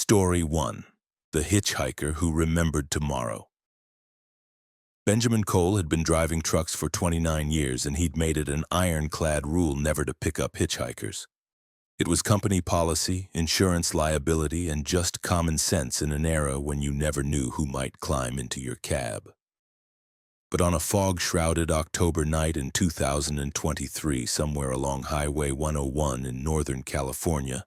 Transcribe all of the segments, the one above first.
Story 1. The Hitchhiker Who Remembered Tomorrow. Benjamin Cole had been driving trucks for 29 years, and he'd made it an ironclad rule never to pick up hitchhikers. It was company policy, insurance liability, and just common sense in an era when you never knew who might climb into your cab. But on a fog-shrouded October night in 2023, somewhere along Highway 101 in Northern California,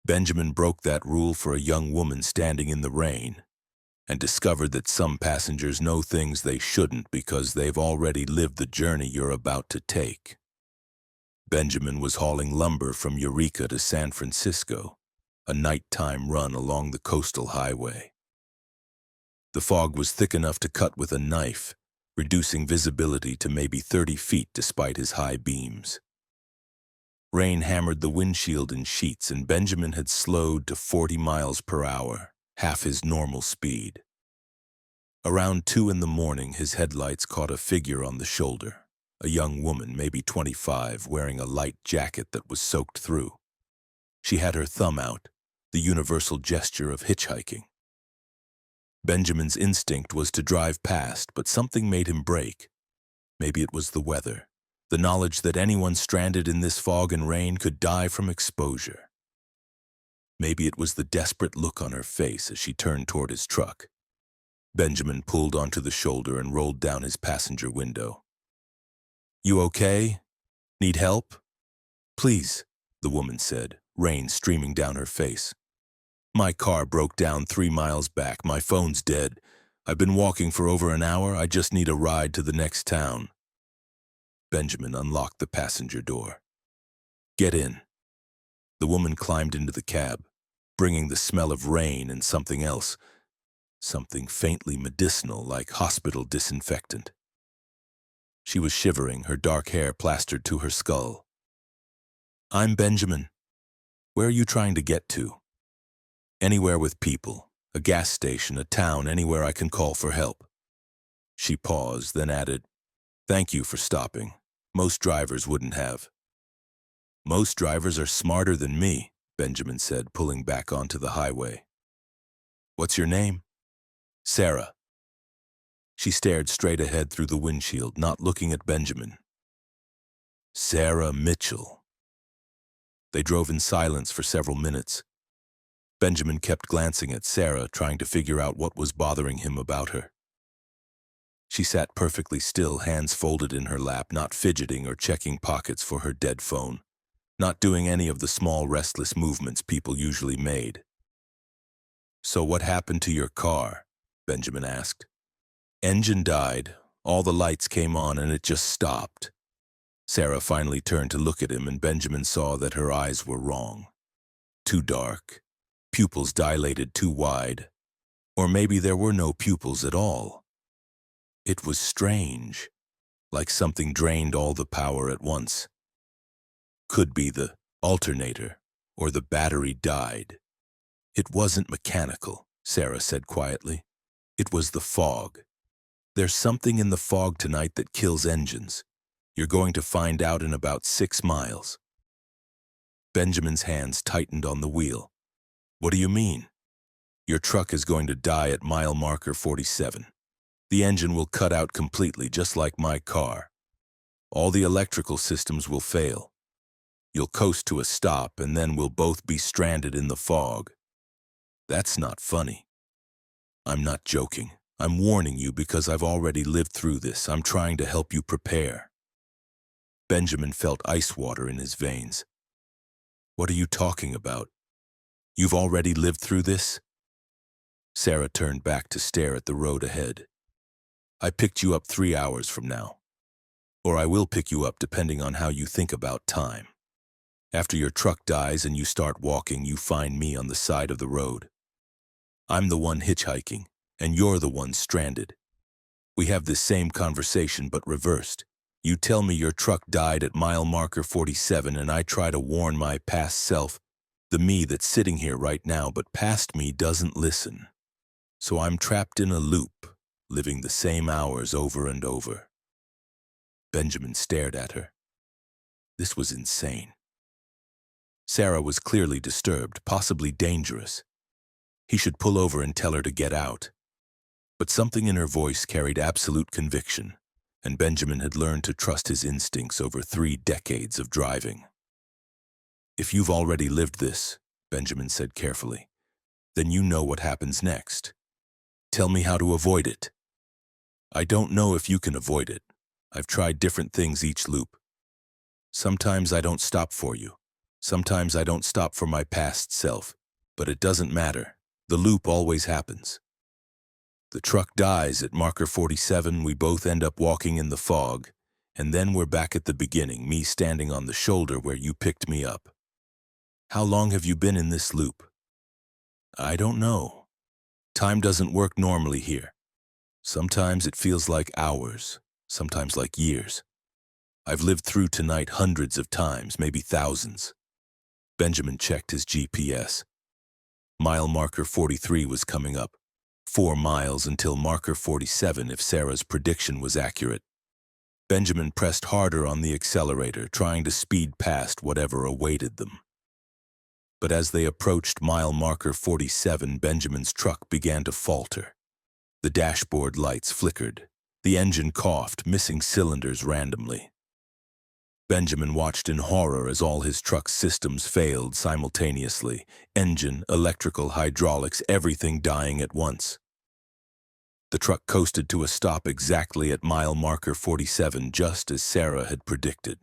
Benjamin broke that rule for a young woman standing in the rain and discovered that some passengers know things they shouldn't because they've already lived the journey you're about to take. Benjamin was hauling lumber from Eureka to San Francisco, a nighttime run along the coastal highway. The fog was thick enough to cut with a knife, reducing visibility to maybe 30 feet despite his high beams. Rain hammered the windshield in sheets, and Benjamin had slowed to 40 miles per hour, half his normal speed. Around 2 in the morning, his headlights caught a figure on the shoulder, a young woman, maybe 25, wearing a light jacket that was soaked through. She had her thumb out, the universal gesture of hitchhiking. Benjamin's instinct was to drive past, but something made him brake. Maybe it was the weather. The knowledge that anyone stranded in this fog and rain could die from exposure. Maybe it was the desperate look on her face as she turned toward his truck. Benjamin pulled onto the shoulder and rolled down his passenger window. "You okay? Need help?" "Please," the woman said, rain streaming down her face. "My car broke down 3 miles back. My phone's dead. I've been walking for over an hour. I just need a ride to the next town." Benjamin unlocked the passenger door. "Get in." The woman climbed into the cab, bringing the smell of rain and something else, something faintly medicinal like hospital disinfectant. She was shivering, her dark hair plastered to her skull. "I'm Benjamin. Where are you trying to get to?" "Anywhere with people, a gas station, a town, anywhere I can call for help." She paused, then added, "Thank you for stopping. Most drivers wouldn't have." "Most drivers are smarter than me," Benjamin said, pulling back onto the highway. "What's your name?" "Sarah." She stared straight ahead through the windshield, not looking at Benjamin. Sarah Mitchell. They drove in silence for several minutes. Benjamin kept glancing at Sarah, trying to figure out what was bothering him about her. She sat perfectly still, hands folded in her lap, not fidgeting or checking pockets for her dead phone, not doing any of the small, restless movements people usually made. "So what happened to your car?" Benjamin asked. "Engine died, all the lights came on, and it just stopped." Sarah finally turned to look at him, and Benjamin saw that her eyes were wrong. Too dark, pupils dilated too wide, or maybe there were no pupils at all. It was strange, like something drained all the power at once. Could be the alternator, or the battery died. "It wasn't mechanical," Sarah said quietly. "It was the fog. There's something in the fog tonight that kills engines. You're going to find out in about 6 miles. Benjamin's hands tightened on the wheel. "What do you mean?" "Your truck is going to die at mile marker 47. The engine will cut out completely, just like my car. All the electrical systems will fail. You'll coast to a stop, and then we'll both be stranded in the fog." "That's not funny." "I'm not joking. I'm warning you because I've already lived through this. I'm trying to help you prepare." Benjamin felt ice water in his veins. "What are you talking about? You've already lived through this?" Sarah turned back to stare at the road ahead. "I picked you up 3 hours from now. Or I will pick you up depending on how you think about time. After your truck dies and you start walking, you find me on the side of the road. I'm the one hitchhiking, and you're the one stranded. We have this same conversation but reversed. You tell me your truck died at mile marker 47, and I try to warn my past self, the me that's sitting here right now, but past me doesn't listen. So I'm trapped in a loop, living the same hours over and over." Benjamin stared at her. This was insane. Sarah was clearly disturbed, possibly dangerous. He should pull over and tell her to get out. But something in her voice carried absolute conviction, and Benjamin had learned to trust his instincts over 3 decades of driving. "If you've already lived this," Benjamin said carefully, "then you know what happens next. Tell me how to avoid it." "I don't know if you can avoid it. I've tried different things each loop. Sometimes I don't stop for you. Sometimes I don't stop for my past self. But it doesn't matter. The loop always happens. The truck dies at marker 47, we both end up walking in the fog, and then we're back at the beginning, me standing on the shoulder where you picked me up. How long have you been in this loop?" "I don't know. Time doesn't work normally here. Sometimes it feels like hours, sometimes like years. I've lived through tonight hundreds of times, maybe thousands." Benjamin checked his GPS. Mile marker 43 was coming up. 4 miles until marker 47 if Sarah's prediction was accurate. Benjamin pressed harder on the accelerator, trying to speed past whatever awaited them. But as they approached mile marker 47, Benjamin's truck began to falter. The dashboard lights flickered. The engine coughed, missing cylinders randomly. Benjamin watched in horror as all his truck's systems failed simultaneously. Engine, electrical, hydraulics, everything dying at once. The truck coasted to a stop exactly at mile marker 47, just as Sarah had predicted.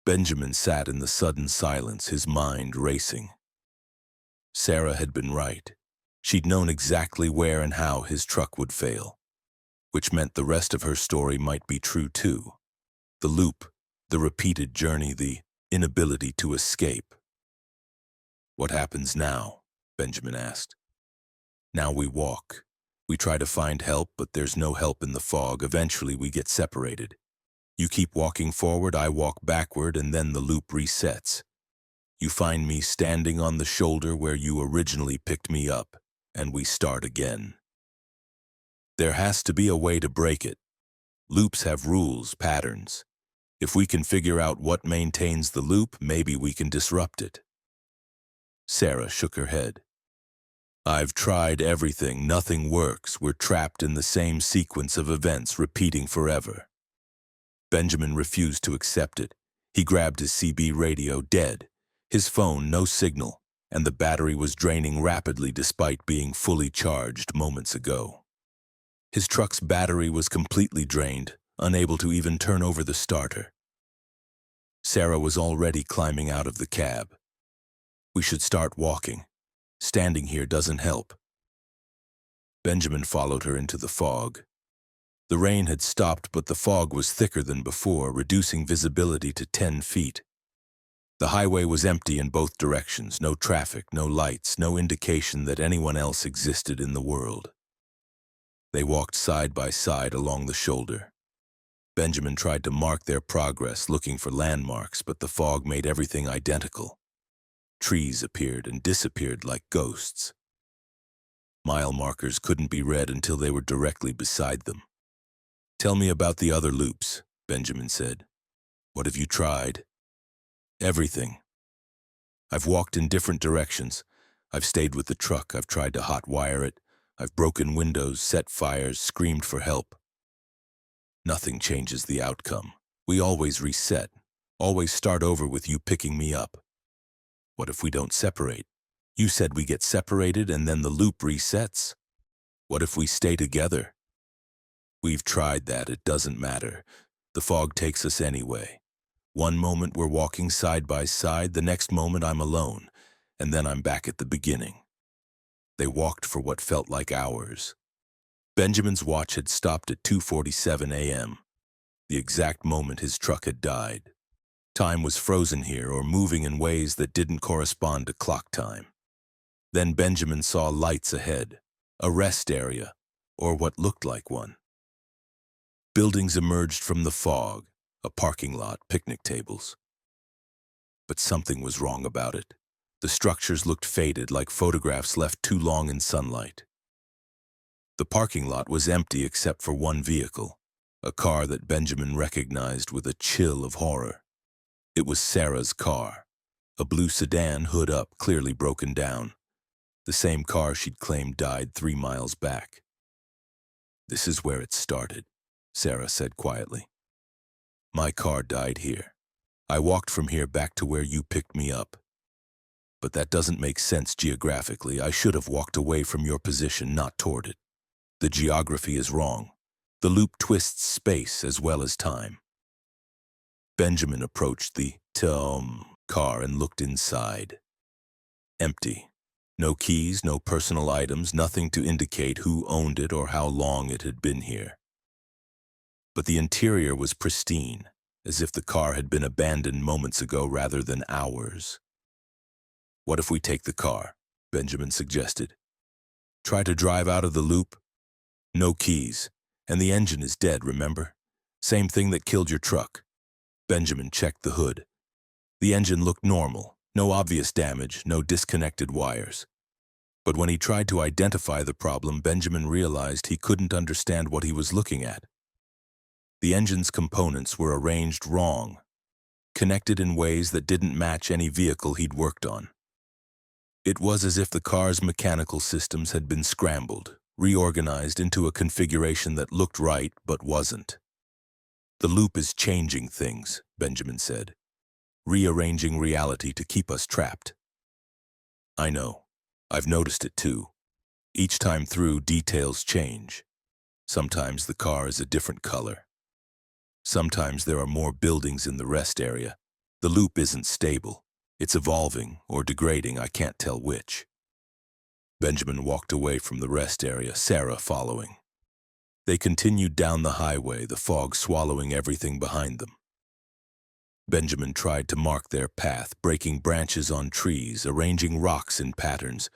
Benjamin sat in the sudden silence, his mind racing. Sarah had been right. She'd known exactly where and how his truck would fail, which meant the rest of her story might be true too. The loop, the repeated journey, the inability to escape. "What happens now?" Benjamin asked. "Now we walk. We try to find help, but there's no help in the fog. Eventually we get separated. You keep walking forward, I walk backward, and then the loop resets. You find me standing on the shoulder where you originally picked me up, and we start again. There has to be a way to break it. Loops have rules, patterns. If we can figure out what maintains the loop, maybe we can disrupt it." Sarah shook her head. "I've tried everything. Nothing works. We're trapped in the same sequence of events, repeating forever." Benjamin refused to accept it. He grabbed his CB radio, dead. His phone, no signal, and the battery was draining rapidly despite being fully charged moments ago. His truck's battery was completely drained, unable to even turn over the starter. Sarah was already climbing out of the cab. "We should start walking. Standing here doesn't help." Benjamin followed her into the fog. The rain had stopped, but the fog was thicker than before, reducing visibility to 10 feet. The highway was empty in both directions, no traffic, no lights, no indication that anyone else existed in the world. They walked side by side along the shoulder. Benjamin tried to mark their progress, looking for landmarks, but the fog made everything identical. Trees appeared and disappeared like ghosts. Mile markers couldn't be read until they were directly beside them. "Tell me about the other loops," Benjamin said. "What have you tried?" "Everything. I've walked in different directions. I've stayed with the truck. I've tried to hotwire it. I've broken windows, set fires, screamed for help. Nothing changes the outcome. We always reset, always start over with you picking me up. What if we don't separate? You said we get separated and then the loop resets. What if we stay together?" "We've tried that. It doesn't matter. The fog takes us anyway. One moment we're walking side by side, the next moment I'm alone, and then I'm back at the beginning." They walked for what felt like hours. Benjamin's watch had stopped at 2:47 a.m., the exact moment his truck had died. Time was frozen here or moving in ways that didn't correspond to clock time. Then Benjamin saw lights ahead, a rest area, or what looked like one. Buildings emerged from the fog, a parking lot, picnic tables. But something was wrong about it. The structures looked faded, like photographs left too long in sunlight. The parking lot was empty except for one vehicle, a car that Benjamin recognized with a chill of horror. It was Sarah's car, a blue sedan, hood up, clearly broken down. the same car she'd claimed died 3 miles back. "This is where it started," Sarah said quietly. "My car died here. I walked from here back to where you picked me up. But that doesn't make sense geographically. I should have walked away from your position, not toward it. The geography is wrong. The loop twists space as well as time." Benjamin approached the car and looked inside. Empty. No keys, no personal items, nothing to indicate who owned it or how long it had been here. But the interior was pristine, as if the car had been abandoned moments ago rather than hours. "What if we take the car?" Benjamin suggested. "Try to drive out of the loop? No keys, and the engine is dead, remember? Same thing that killed your truck." Benjamin checked the hood. The engine looked normal, no obvious damage, no disconnected wires. But when he tried to identify the problem, Benjamin realized he couldn't understand what he was looking at. The engine's components were arranged wrong, connected in ways that didn't match any vehicle he'd worked on. It was as if the car's mechanical systems had been scrambled, reorganized into a configuration that looked right but wasn't. "The loop is changing things," Benjamin said, "rearranging reality to keep us trapped." "I know. I've noticed it too. Each time through, details change. Sometimes the car is a different color. Sometimes there are more buildings in the rest area. The loop isn't stable. It's evolving or degrading, I can't tell which." Benjamin walked away from the rest area, Sarah following. They continued down the highway, the fog swallowing everything behind them. Benjamin tried to mark their path, breaking branches on trees, arranging rocks in patterns,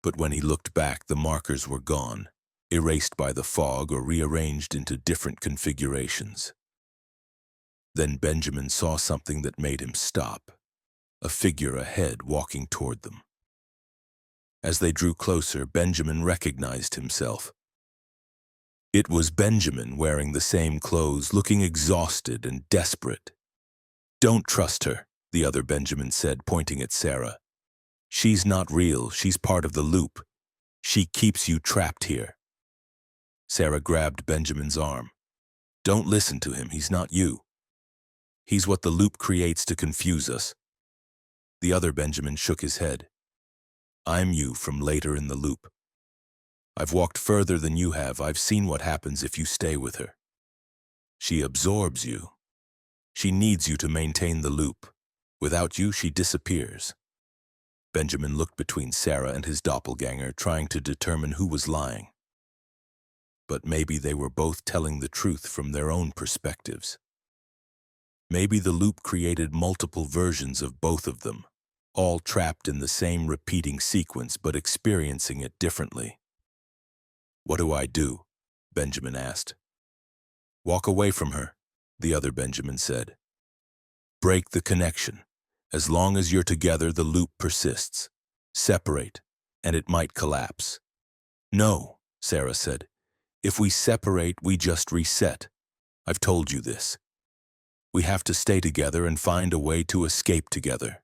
but when he looked back, the markers were gone, erased by the fog or rearranged into different configurations. Then Benjamin saw something that made him stop, a figure ahead walking toward them. As they drew closer, Benjamin recognized himself. It was Benjamin wearing the same clothes, looking exhausted and desperate. "Don't trust her," the other Benjamin said, pointing at Sarah. "She's not real. She's part of the loop. She keeps you trapped here." Sarah grabbed Benjamin's arm. "Don't listen to him. He's not you. He's what the loop creates to confuse us." The other Benjamin shook his head. "I'm you from later in the loop. I've walked further than you have. I've seen what happens if you stay with her. She absorbs you. She needs you to maintain the loop. Without you, she disappears." Benjamin looked between Sarah and his doppelganger, trying to determine who was lying. But maybe they were both telling the truth from their own perspectives. Maybe the loop created multiple versions of both of them, all trapped in the same repeating sequence but experiencing it differently. "What do I do?" Benjamin asked. "Walk away from her," the other Benjamin said. "Break the connection. As long as you're together, the loop persists. Separate, and it might collapse." "No," Sarah said. "If we separate, we just reset. I've told you this. We have to stay together and find a way to escape together."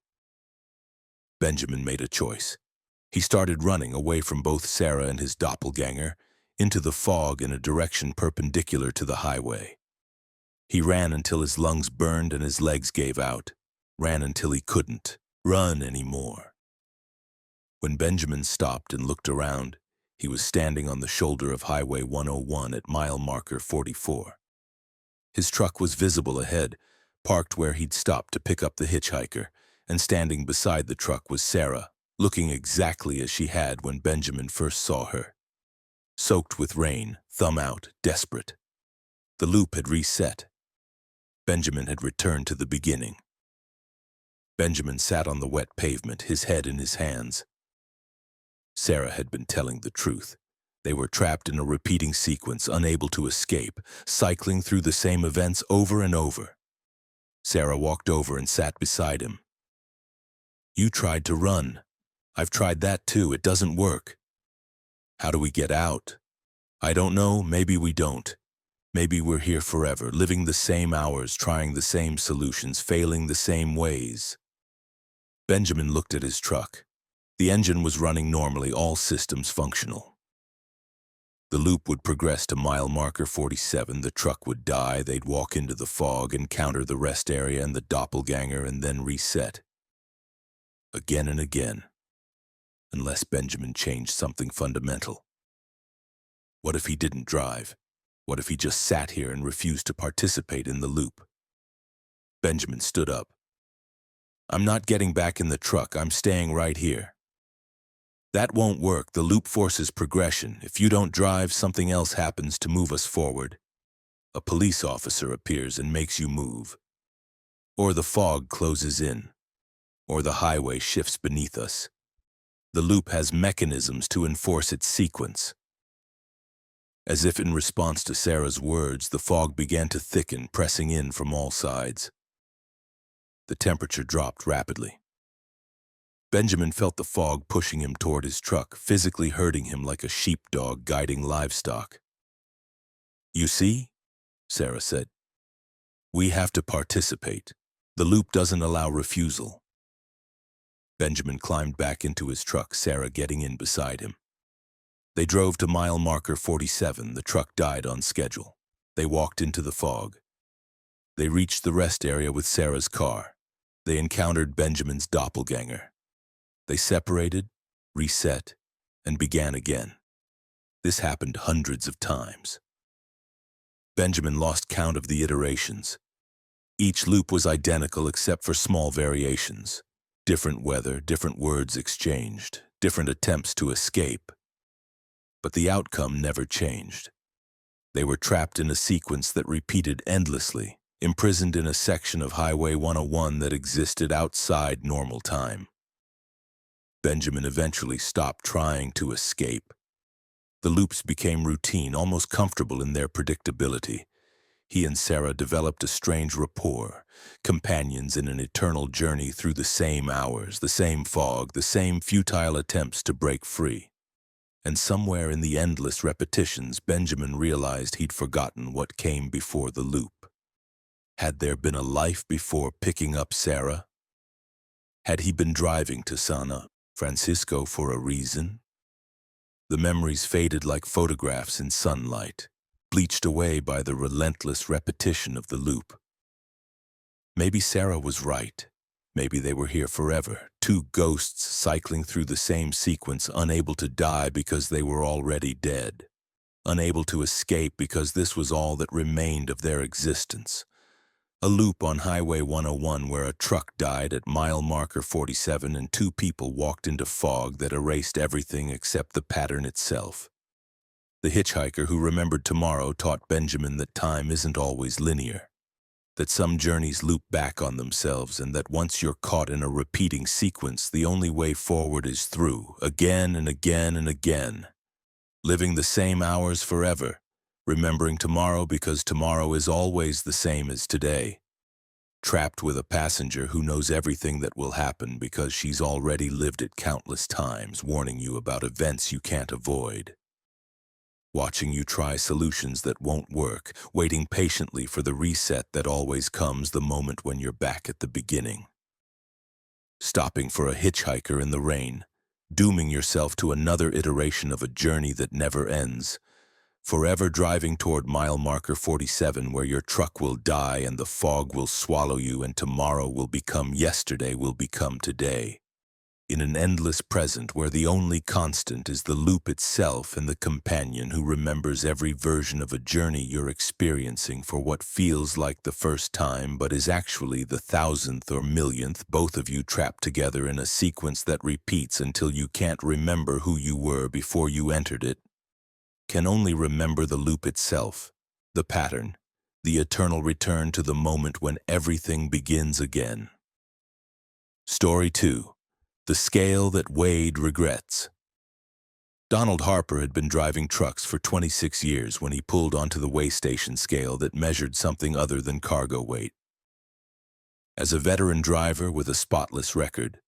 Benjamin made a choice. He started running away from both Sarah and his doppelganger, into the fog in a direction perpendicular to the highway. He ran until his lungs burned and his legs gave out, ran until he couldn't run anymore. When Benjamin stopped and looked around, he was standing on the shoulder of Highway 101 at mile marker 44. His truck was visible ahead, parked where he'd stopped to pick up the hitchhiker, and standing beside the truck was Sarah, looking exactly as she had when Benjamin first saw her. Soaked with rain, thumb out, desperate. The loop had reset. Benjamin had returned to the beginning. Benjamin sat on the wet pavement, his head in his hands. Sarah had been telling the truth. They were trapped in a repeating sequence, unable to escape, cycling through the same events over and over. Sarah walked over and sat beside him. "You tried to run. I've tried that too. It doesn't work. How do we get out? I don't know. Maybe we don't. Maybe we're here forever, living the same hours, trying the same solutions, failing the same ways." Benjamin looked at his truck. The engine was running normally, all systems functional. The loop would progress to mile marker 47, the truck would die, they'd walk into the fog, encounter the rest area and the doppelganger, and then reset. Again and again, unless Benjamin changed something fundamental. What if he didn't drive? What if he just sat here and refused to participate in the loop? Benjamin stood up. "I'm not getting back in the truck, I'm staying right here." "That won't work. The loop forces progression. If you don't drive, something else happens to move us forward. A police officer appears and makes you move. Or the fog closes in. Or the highway shifts beneath us. The loop has mechanisms to enforce its sequence." As if in response to Sarah's words, the fog began to thicken, pressing in from all sides. The temperature dropped rapidly. Benjamin felt the fog pushing him toward his truck, physically hurting him like a sheepdog guiding livestock. "You see," Sarah said, "we have to participate. The loop doesn't allow refusal." Benjamin climbed back into his truck, Sarah getting in beside him. They drove to mile marker 47. The truck died on schedule. They walked into the fog. They reached the rest area with Sarah's car. They encountered Benjamin's doppelganger. They separated, reset, and began again. This happened hundreds of times. Benjamin lost count of the iterations. Each loop was identical except for small variations. Different weather, different words exchanged, different attempts to escape. But the outcome never changed. They were trapped in a sequence that repeated endlessly, imprisoned in a section of Highway 101 that existed outside normal time. Benjamin eventually stopped trying to escape. The loops became routine, almost comfortable in their predictability. He and Sarah developed a strange rapport, companions in an eternal journey through the same hours, the same fog, the same futile attempts to break free. And somewhere in the endless repetitions, Benjamin realized he'd forgotten what came before the loop. Had there been a life before picking up Sarah? Had he been driving to San Francisco for a reason? The memories faded like photographs in sunlight, bleached away by the relentless repetition of the loop. Maybe Sarah was right. Maybe they were here forever, two ghosts cycling through the same sequence, unable to die because they were already dead, unable to escape because this was all that remained of their existence. A loop on Highway 101 where a truck died at mile marker 47 and two people walked into fog that erased everything except the pattern itself. The hitchhiker who remembered tomorrow taught Benjamin that time isn't always linear, that some journeys loop back on themselves, and that once you're caught in a repeating sequence, the only way forward is through, again and again and again. Living the same hours forever, remembering tomorrow because tomorrow is always the same as today. Trapped with a passenger who knows everything that will happen because she's already lived it countless times, warning you about events you can't avoid. Watching you try solutions that won't work, waiting patiently for the reset that always comes the moment when you're back at the beginning. Stopping for a hitchhiker in the rain, dooming yourself to another iteration of a journey that never ends, forever driving toward mile marker 47 where your truck will die and the fog will swallow you and tomorrow will become yesterday, will become today. In an endless present where the only constant is the loop itself and the companion who remembers every version of a journey you're experiencing for what feels like the first time but is actually the thousandth or millionth, both of you trapped together in a sequence that repeats until you can't remember who you were before you entered it. Can only remember the loop itself, the pattern, the eternal return to the moment when everything begins again. Story 2. The Scale That Weighed Regrets. Donald Harper had been driving trucks for 26 years when he pulled onto the weigh station scale that measured something other than cargo weight. As a veteran driver with a spotless record,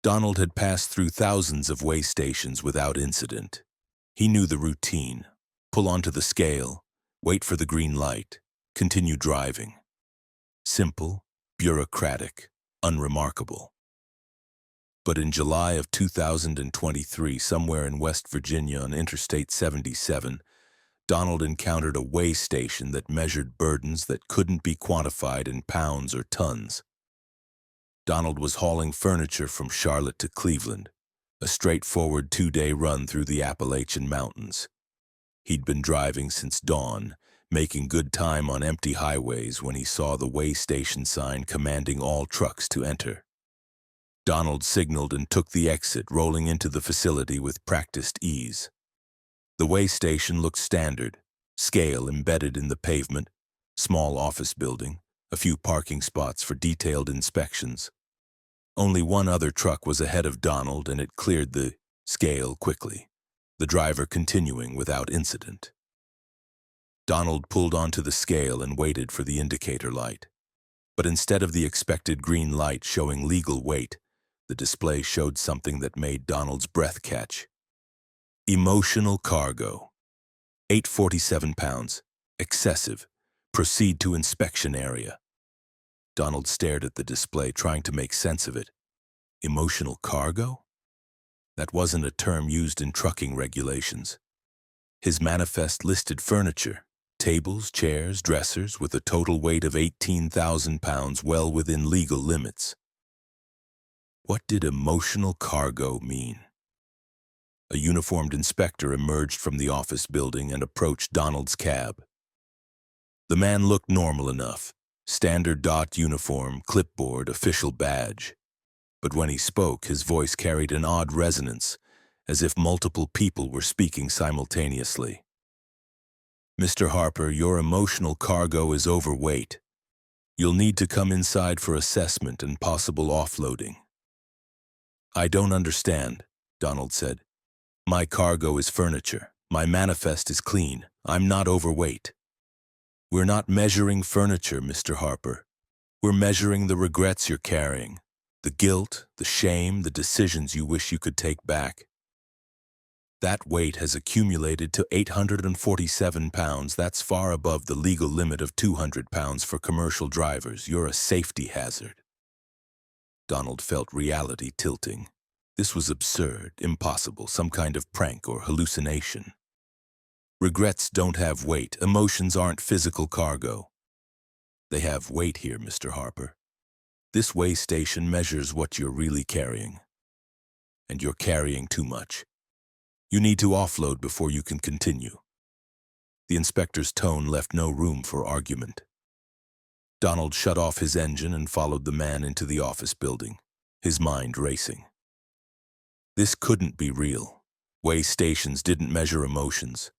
Donald had passed through thousands of weigh stations without incident. He knew the routine: pull onto the scale, wait for the green light, continue driving. Simple, bureaucratic, unremarkable. But in July of 2023, somewhere in West Virginia on Interstate 77, Donald encountered a weigh station that measured burdens that couldn't be quantified in pounds or tons. Donald was hauling furniture from Charlotte to Cleveland, a straightforward 2-day run through the Appalachian Mountains. He'd been driving since dawn, making good time on empty highways when he saw the weigh station sign commanding all trucks to enter. Donald signaled and took the exit, rolling into the facility with practiced ease. The weigh station looked standard, scale embedded in the pavement, small office building, a few parking spots for detailed inspections. Only one other truck was ahead of Donald, and it cleared the scale quickly, the driver continuing without incident. Donald pulled onto the scale and waited for the indicator light. But instead of the expected green light showing legal weight, the display showed something that made Donald's breath catch. Emotional cargo. 847 pounds. Excessive. Proceed to inspection area. Donald stared at the display, trying to make sense of it. Emotional cargo? That wasn't a term used in trucking regulations. His manifest listed furniture, tables, chairs, dressers, with a total weight of 18,000 pounds, well within legal limits. What did emotional cargo mean? A uniformed inspector emerged from the office building and approached Donald's cab. The man looked normal enough, standard dot uniform, clipboard, official badge. But when he spoke, his voice carried an odd resonance, as if multiple people were speaking simultaneously. Mr. Harper, your emotional cargo is overweight. You'll need to come inside for assessment and possible offloading. I don't understand, Donald said. My cargo is furniture. My manifest is clean. I'm not overweight. We're not measuring furniture, Mr. Harper. We're measuring the regrets you're carrying, the guilt, the shame, the decisions you wish you could take back. That weight has accumulated to 847 pounds. That's far above the legal limit of 200 pounds for commercial drivers. You're a safety hazard. Donald felt reality tilting. This was absurd, impossible, some kind of prank or hallucination. Regrets don't have weight. Emotions aren't physical cargo. They have weight here, Mr. Harper. This weigh station measures what you're really carrying. And you're carrying too much. You need to offload before you can continue. The inspector's tone left no room for argument. Donald shut off his engine and followed the man into the office building, his mind racing. This couldn't be real. Weigh stations didn't measure emotions.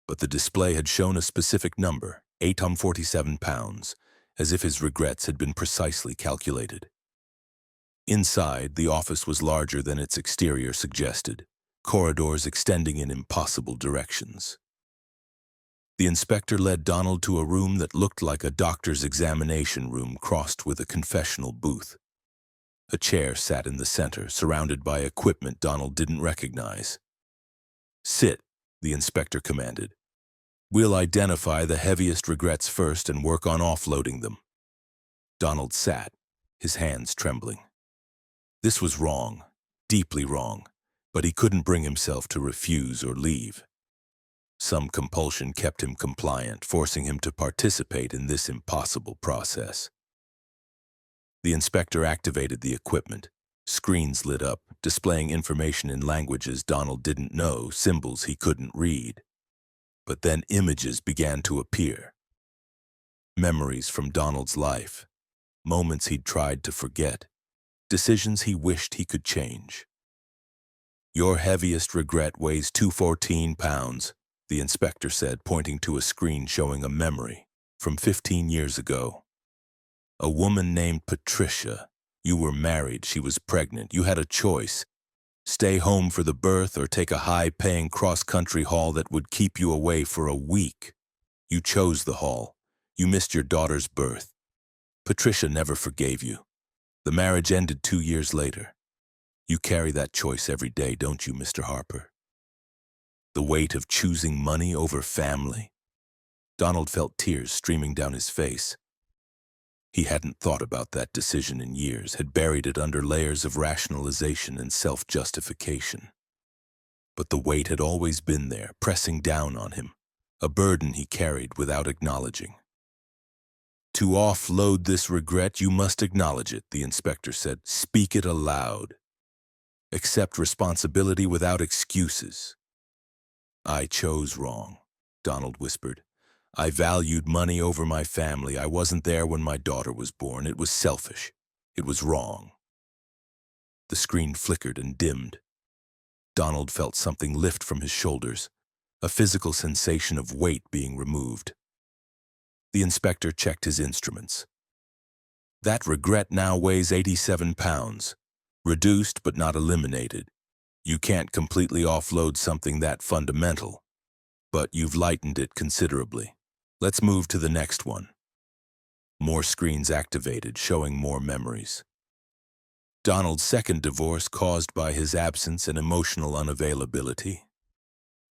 But the display had shown a specific number, 847 pounds, as if his regrets had been precisely calculated. Inside, the office was larger than its exterior suggested, corridors extending in impossible directions. The inspector led Donald to a room that looked like a doctor's examination room crossed with a confessional booth. A chair sat in the center, surrounded by equipment Donald didn't recognize. Sit, the inspector commanded. We'll identify the heaviest regrets first and work on offloading them. Donald sat, his hands trembling. This was wrong, deeply wrong, but he couldn't bring himself to refuse or leave. Some compulsion kept him compliant, forcing him to participate in this impossible process. The inspector activated the equipment. Screens lit up, displaying information in languages Donald didn't know, symbols he couldn't read. But then images began to appear. Memories from Donald's life, moments he'd tried to forget, decisions he wished he could change. Your heaviest regret weighs 214 pounds, the inspector said, pointing to a screen showing a memory from 15 years ago. A woman named Patricia. You were married, she was pregnant. You had a choice. Stay home for the birth or take a high-paying cross-country haul that would keep you away for a week. You chose the haul. You missed your daughter's birth. Patricia never forgave you. The marriage ended 2 years later. You carry that choice every day, don't you, Mr. Harper? The weight of choosing money over family. Donald felt tears streaming down his face. He hadn't thought about that decision in years, had buried it under layers of rationalization and self-justification. But the weight had always been there, pressing down on him, a burden he carried without acknowledging. "To offload this regret, you must acknowledge it," the inspector said. "Speak it aloud. Accept responsibility without excuses." "I chose wrong," Donald whispered. "I valued money over my family. I wasn't there when my daughter was born. It was selfish. It was wrong." The screen flickered and dimmed. Donald felt something lift from his shoulders, a physical sensation of weight being removed. The inspector checked his instruments. "That regret now weighs 87 pounds. Reduced but not eliminated. You can't completely offload something that fundamental, but you've lightened it considerably. Let's move to the next one." More screens activated, showing more memories. Donald's second divorce caused by his absence and emotional unavailability.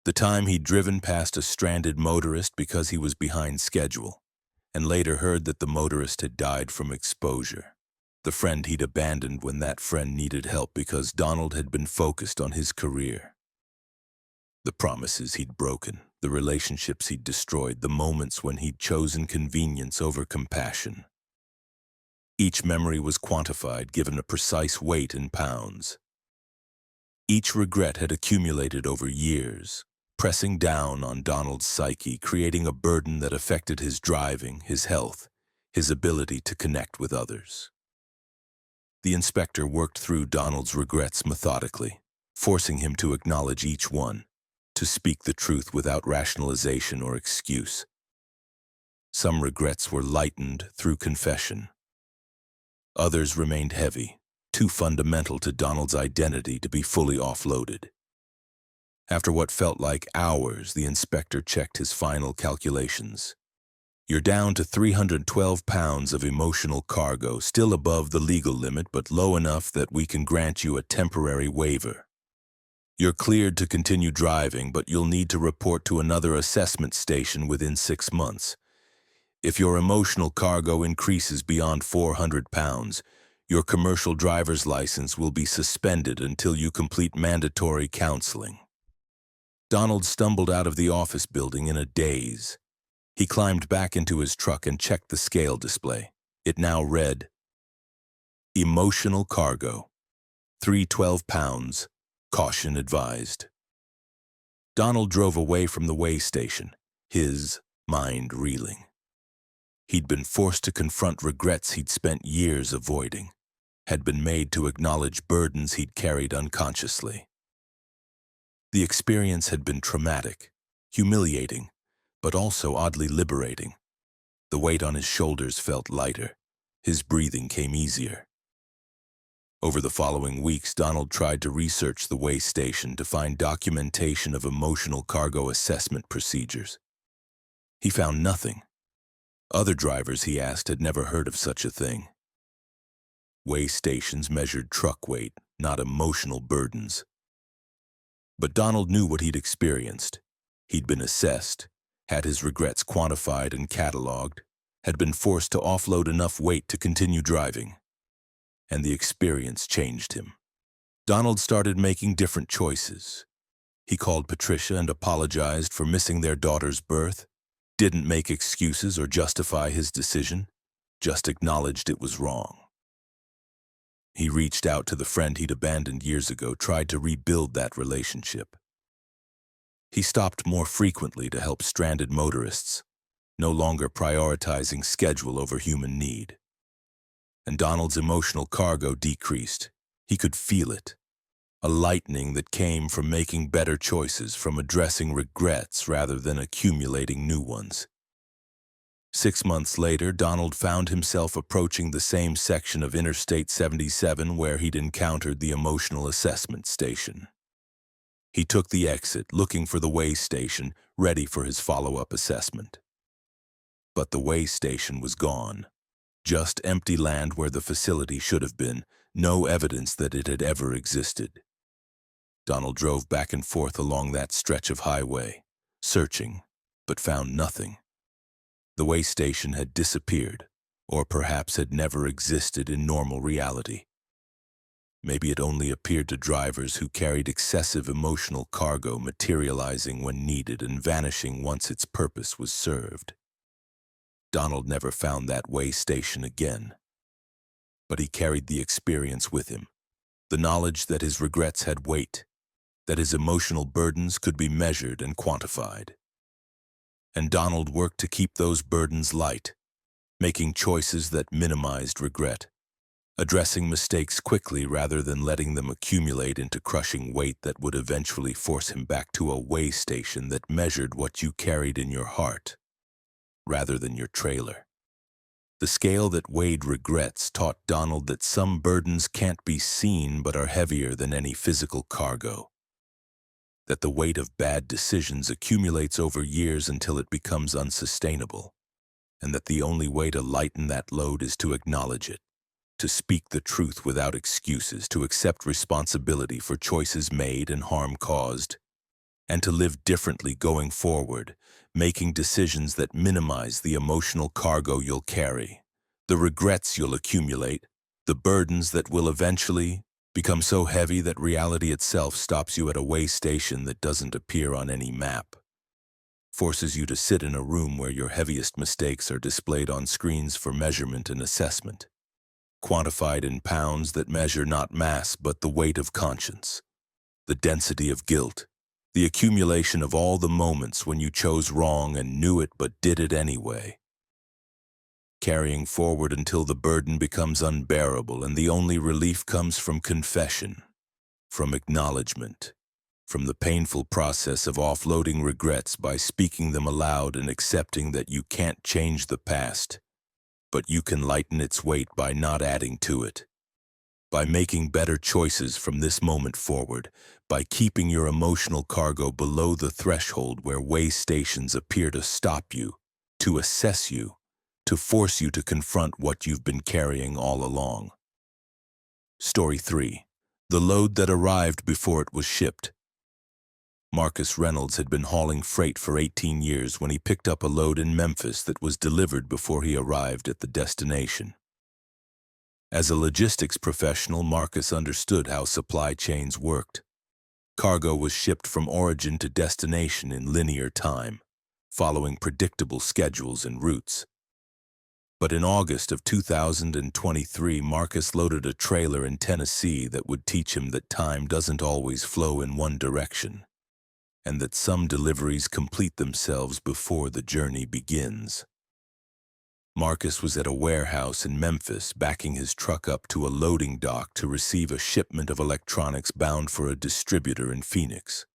The time he'd driven past a stranded motorist because he was behind schedule, and later heard that the motorist had died from exposure. The friend he'd abandoned when that friend needed help because Donald had been focused on his career. The promises he'd broken, the relationships he'd destroyed, the moments when he'd chosen convenience over compassion. Each memory was quantified, given a precise weight in pounds. Each regret had accumulated over years, pressing down on Donald's psyche, creating a burden that affected his driving, his health, his ability to connect with others. The inspector worked through Donald's regrets methodically, forcing him to acknowledge each one, to speak the truth without rationalization or excuse. Some regrets were lightened through confession. Others remained heavy, too fundamental to Donald's identity to be fully offloaded. After what felt like hours, the inspector checked his final calculations. "You're down to 312 pounds of emotional cargo, still above the legal limit, but low enough that we can grant you a temporary waiver. You're cleared to continue driving, but you'll need to report to another assessment station within 6 months. If your emotional cargo increases beyond 400 pounds, your commercial driver's license will be suspended until you complete mandatory counseling." Donald stumbled out of the office building in a daze. He climbed back into his truck and checked the scale display. It now read, "Emotional cargo, 312 pounds, caution advised." Donald drove away from the weigh station, his mind reeling. He'd been forced to confront regrets he'd spent years avoiding, had been made to acknowledge burdens he'd carried unconsciously. The experience had been traumatic, humiliating, but also oddly liberating. The weight on his shoulders felt lighter. His breathing came easier. Over the following weeks, Donald tried to research the weigh station to find documentation of emotional cargo assessment procedures. He found nothing. Other drivers he asked had never heard of such a thing. Weigh stations measured truck weight, not emotional burdens. But Donald knew what he'd experienced. He'd been assessed, had his regrets quantified and cataloged, had been forced to offload enough weight to continue driving. And the experience changed him. Donald started making different choices. He called Patricia and apologized for missing their daughter's birth, didn't make excuses or justify his decision, just acknowledged it was wrong. He reached out to the friend he'd abandoned years ago, tried to rebuild that relationship. He stopped more frequently to help stranded motorists, no longer prioritizing schedule over human need. And Donald's emotional cargo decreased. He could feel it, a lightening that came from making better choices, from addressing regrets rather than accumulating new ones. 6 months later, Donald found himself approaching the same section of Interstate 77 where he'd encountered the emotional assessment station. He took the exit, looking for the weigh station, ready for his follow-up assessment. But the weigh station was gone. Just empty land where the facility should have been, no evidence that it had ever existed. Donald drove back and forth along that stretch of highway, searching, but found nothing. The weigh station had disappeared, or perhaps had never existed in normal reality. Maybe it only appeared to drivers who carried excessive emotional cargo, materializing when needed and vanishing once its purpose was served. Donald never found that way station again, but he carried the experience with him, the knowledge that his regrets had weight, that his emotional burdens could be measured and quantified. And Donald worked to keep those burdens light, making choices that minimized regret, addressing mistakes quickly rather than letting them accumulate into crushing weight that would eventually force him back to a weigh station that measured what you carried in your heart, rather than your trailer. The scale that weighed regrets taught Donald that some burdens can't be seen but are heavier than any physical cargo, that the weight of bad decisions accumulates over years until it becomes unsustainable, and that the only way to lighten that load is to acknowledge it, to speak the truth without excuses, to accept responsibility for choices made and harm caused, and to live differently going forward, making decisions that minimize the emotional cargo you'll carry, the regrets you'll accumulate, the burdens that will eventually become so heavy that reality itself stops you at a weigh station that doesn't appear on any map, forces you to sit in a room where your heaviest mistakes are displayed on screens for measurement and assessment, quantified in pounds that measure not mass but the weight of conscience, the density of guilt, the accumulation of all the moments when you chose wrong and knew it but did it anyway. Carrying forward until the burden becomes unbearable and the only relief comes from confession, from acknowledgement, from the painful process of offloading regrets by speaking them aloud and accepting that you can't change the past, but you can lighten its weight by not adding to it, by making better choices from this moment forward, by keeping your emotional cargo below the threshold where weigh stations appear to stop you, to assess you, to force you to confront what you've been carrying all along. Story 3. The load that arrived before it was shipped. Marcus Reynolds had been hauling freight for 18 years when he picked up a load in Memphis that was delivered before he arrived at the destination. As a logistics professional, Marcus understood how supply chains worked. Cargo was shipped from origin to destination in linear time, following predictable schedules and routes. But in August of 2023, Marcus loaded a trailer in Tennessee that would teach him that time doesn't always flow in one direction, and that some deliveries complete themselves before the journey begins. Marcus was at a warehouse in Memphis, backing his truck up to a loading dock to receive a shipment of electronics bound for a distributor in Phoenix.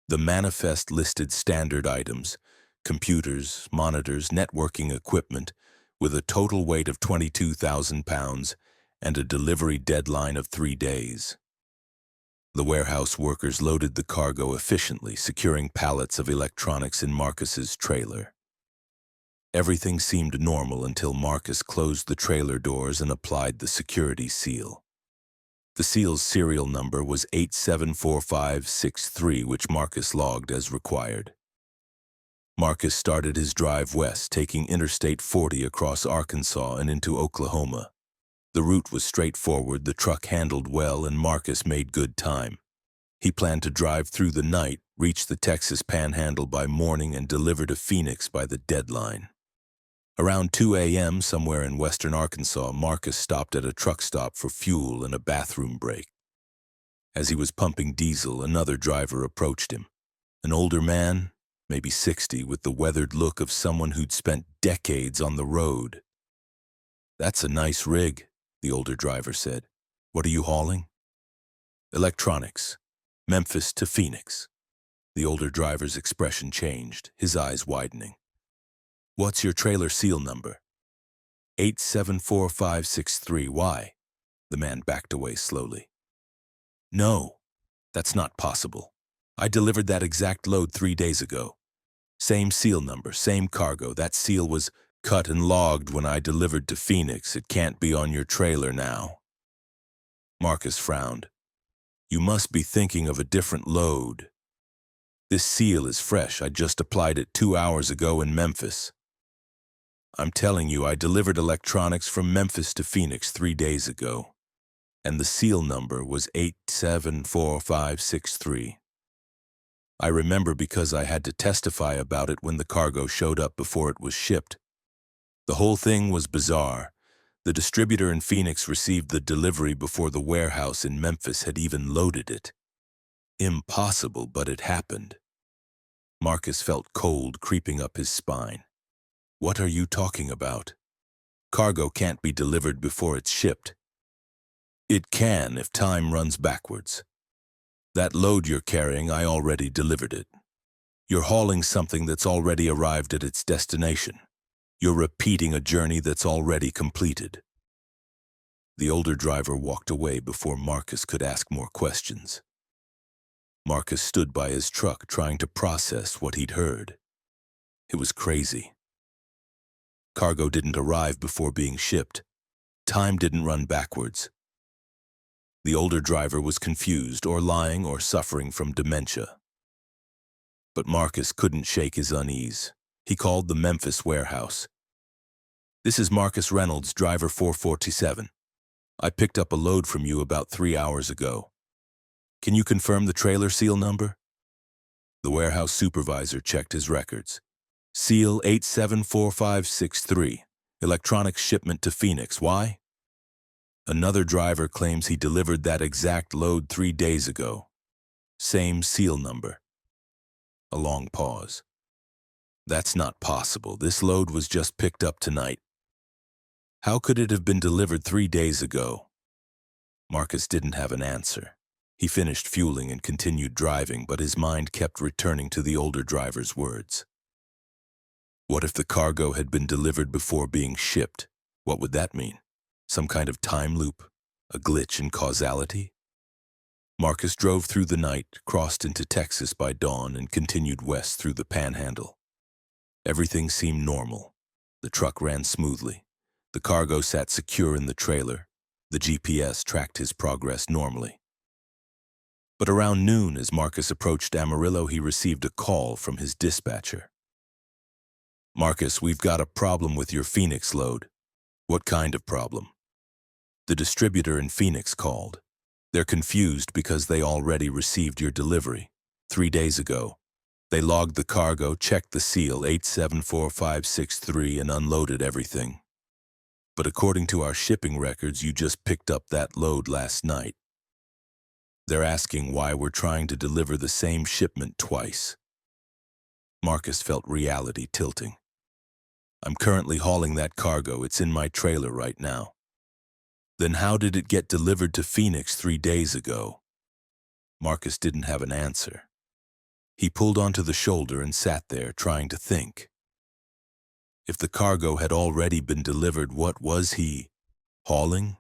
The manifest listed standard items: computers, monitors, networking equipment, with a total weight of 22,000 pounds and a delivery deadline of 3 days. The warehouse workers loaded the cargo efficiently, securing pallets of electronics in Marcus's trailer. Everything seemed normal until Marcus closed the trailer doors and applied the security seal. The seal's serial number was 874563, which Marcus logged as required. Marcus started his drive west, taking Interstate 40 across Arkansas and into Oklahoma. The route was straightforward, the truck handled well, and Marcus made good time. He planned to drive through the night, reach the Texas Panhandle by morning, and deliver to Phoenix by the deadline. Around 2 a.m., somewhere in western Arkansas, Marcus stopped at a truck stop for fuel and a bathroom break. As he was pumping diesel, another driver approached him. An older man, maybe 60, with the weathered look of someone who'd spent decades on the road. "That's a nice rig," the older driver said. "What are you hauling?" "Electronics. Memphis to Phoenix." The older driver's expression changed, his eyes widening. "What's your trailer seal number?" 874563. Why? The man backed away slowly. "No, that's not possible. I delivered that exact load 3 days ago. Same seal number, same cargo. That seal was cut and logged when I delivered to Phoenix. It can't be on your trailer now." Marcus frowned. "You must be thinking of a different load. This seal is fresh. I just applied it 2 hours ago in Memphis." I'm telling you, I delivered electronics from Memphis to Phoenix 3 days ago, and the seal number was 874563. I remember because I had to testify about it when the cargo showed up before it was shipped. The whole thing was bizarre. The distributor in Phoenix received the delivery before the warehouse in Memphis had even loaded it. Impossible, but it happened. Marcus felt cold creeping up his spine. What are you talking about? Cargo can't be delivered before it's shipped. It can if time runs backwards. That load you're carrying, I already delivered it. You're hauling something that's already arrived at its destination. You're repeating a journey that's already completed. The older driver walked away before Marcus could ask more questions. Marcus stood by his truck trying to process what he'd heard. It was crazy. Cargo didn't arrive before being shipped. Time didn't run backwards. The older driver was confused or lying or suffering from dementia. But Marcus couldn't shake his unease. He called the Memphis warehouse. This is Marcus Reynolds, driver 447. I picked up a load from you about 3 hours ago. Can you confirm the trailer seal number? The warehouse supervisor checked his records. Seal 874563. Electronics shipment to Phoenix. Why? Another driver claims he delivered that exact load 3 days ago. Same seal number. A long pause. That's not possible. This load was just picked up tonight. How could it have been delivered 3 days ago? Marcus didn't have an answer. He finished fueling and continued driving, but his mind kept returning to the older driver's words. What if the cargo had been delivered before being shipped? What would that mean? Some kind of time loop? A glitch in causality? Marcus drove through the night, crossed into Texas by dawn, and continued west through the Panhandle. Everything seemed normal. The truck ran smoothly. The cargo sat secure in the trailer. The GPS tracked his progress normally. But around noon, as Marcus approached Amarillo, he received a call from his dispatcher. Marcus, we've got a problem with your Phoenix load. What kind of problem? The distributor in Phoenix called. They're confused because they already received your delivery 3 days ago. They logged the cargo, checked the seal 874563, and unloaded everything. But according to our shipping records, you just picked up that load last night. They're asking why we're trying to deliver the same shipment twice. Marcus felt reality tilting. I'm currently hauling that cargo. It's in my trailer right now. Then how did it get delivered to Phoenix 3 days ago? Marcus didn't have an answer. He pulled onto the shoulder and sat there trying to think. If the cargo had already been delivered, what was he hauling?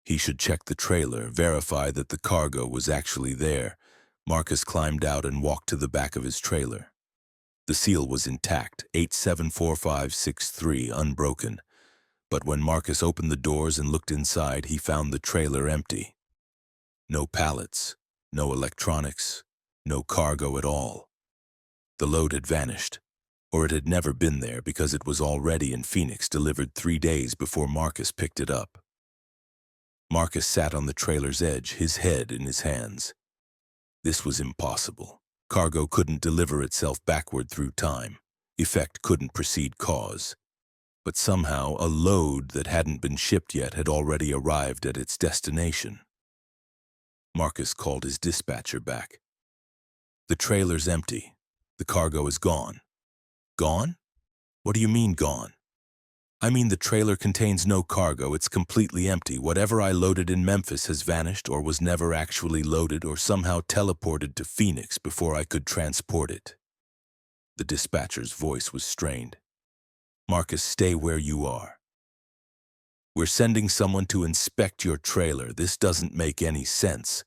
He should check the trailer, verify that the cargo was actually there. Marcus climbed out and walked to the back of his trailer. The seal was intact, 874563, unbroken. But when Marcus opened the doors and looked inside, he found the trailer empty. No pallets, no electronics, no cargo at all. The load had vanished, or it had never been there because it was already in Phoenix, delivered 3 days before Marcus picked it up. Marcus sat on the trailer's edge, his head in his hands. This was impossible. Cargo couldn't deliver itself backward through time. Effect couldn't precede cause. But somehow a load that hadn't been shipped yet had already arrived at its destination. Marcus called his dispatcher back. The trailer's empty. The cargo is gone. Gone? What do you mean gone? I mean the trailer contains no cargo. It's completely empty. Whatever I loaded in Memphis has vanished or was never actually loaded or somehow teleported to Phoenix before I could transport it. The dispatcher's voice was strained. Marcus, stay where you are. We're sending someone to inspect your trailer. This doesn't make any sense.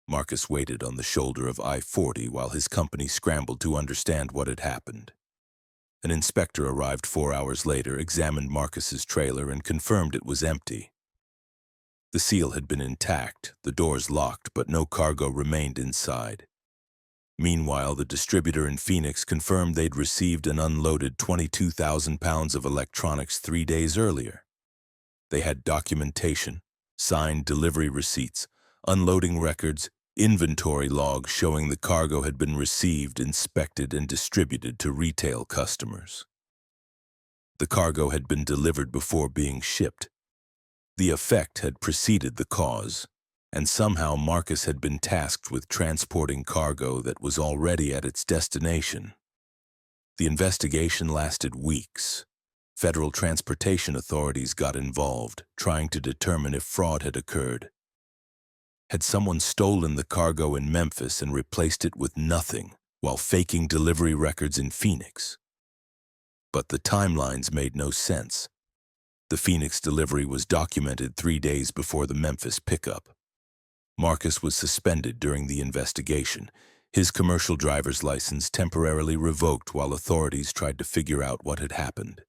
Marcus waited on the shoulder of I-40 while his company scrambled to understand what had happened. An inspector arrived 4 hours later, examined Marcus's trailer, and confirmed it was empty. The seal had been intact, the doors locked, but no cargo remained inside. Meanwhile, the distributor in Phoenix confirmed they'd received and unloaded 22,000 pounds of electronics 3 days earlier. They had documentation, signed delivery receipts, unloading records, inventory logs showing the cargo had been received, inspected, and distributed to retail customers. The cargo had been delivered before being shipped. The effect had preceded the cause, and somehow Marcus had been tasked with transporting cargo that was already at its destination. The investigation lasted weeks. Federal transportation authorities got involved, trying to determine if fraud had occurred. Had someone stolen the cargo in Memphis and replaced it with nothing while faking delivery records in Phoenix? But the timelines made no sense. The Phoenix delivery was documented 3 days before the Memphis pickup. Marcus was suspended during the investigation, his commercial driver's license temporarily revoked while authorities tried to figure out what had happened.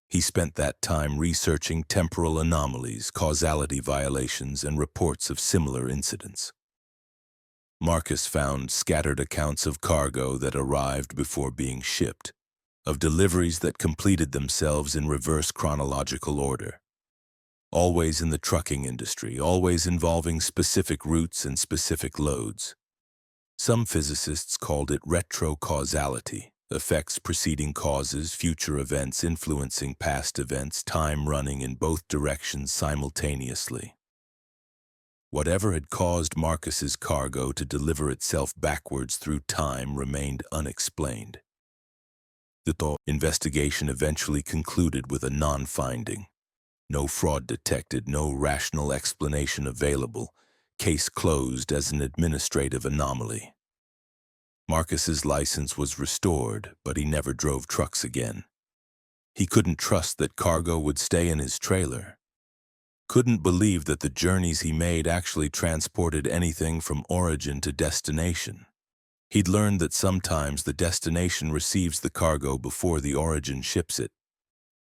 He spent that time researching temporal anomalies, causality violations, and reports of similar incidents. Marcus found scattered accounts of cargo that arrived before being shipped, of deliveries that completed themselves in reverse chronological order. Always in the trucking industry, always involving specific routes and specific loads. Some physicists called it retrocausality, effects preceding causes, future events influencing past events, time running in both directions simultaneously. Whatever had caused Marcus's cargo to deliver itself backwards through time remained unexplained. The investigation eventually concluded with a non-finding. No fraud detected, no rational explanation available. Case closed as an administrative anomaly. Marcus's license was restored, but he never drove trucks again. He couldn't trust that cargo would stay in his trailer. Couldn't believe that the journeys he made actually transported anything from origin to destination. He'd learned that sometimes the destination receives the cargo before the origin ships it.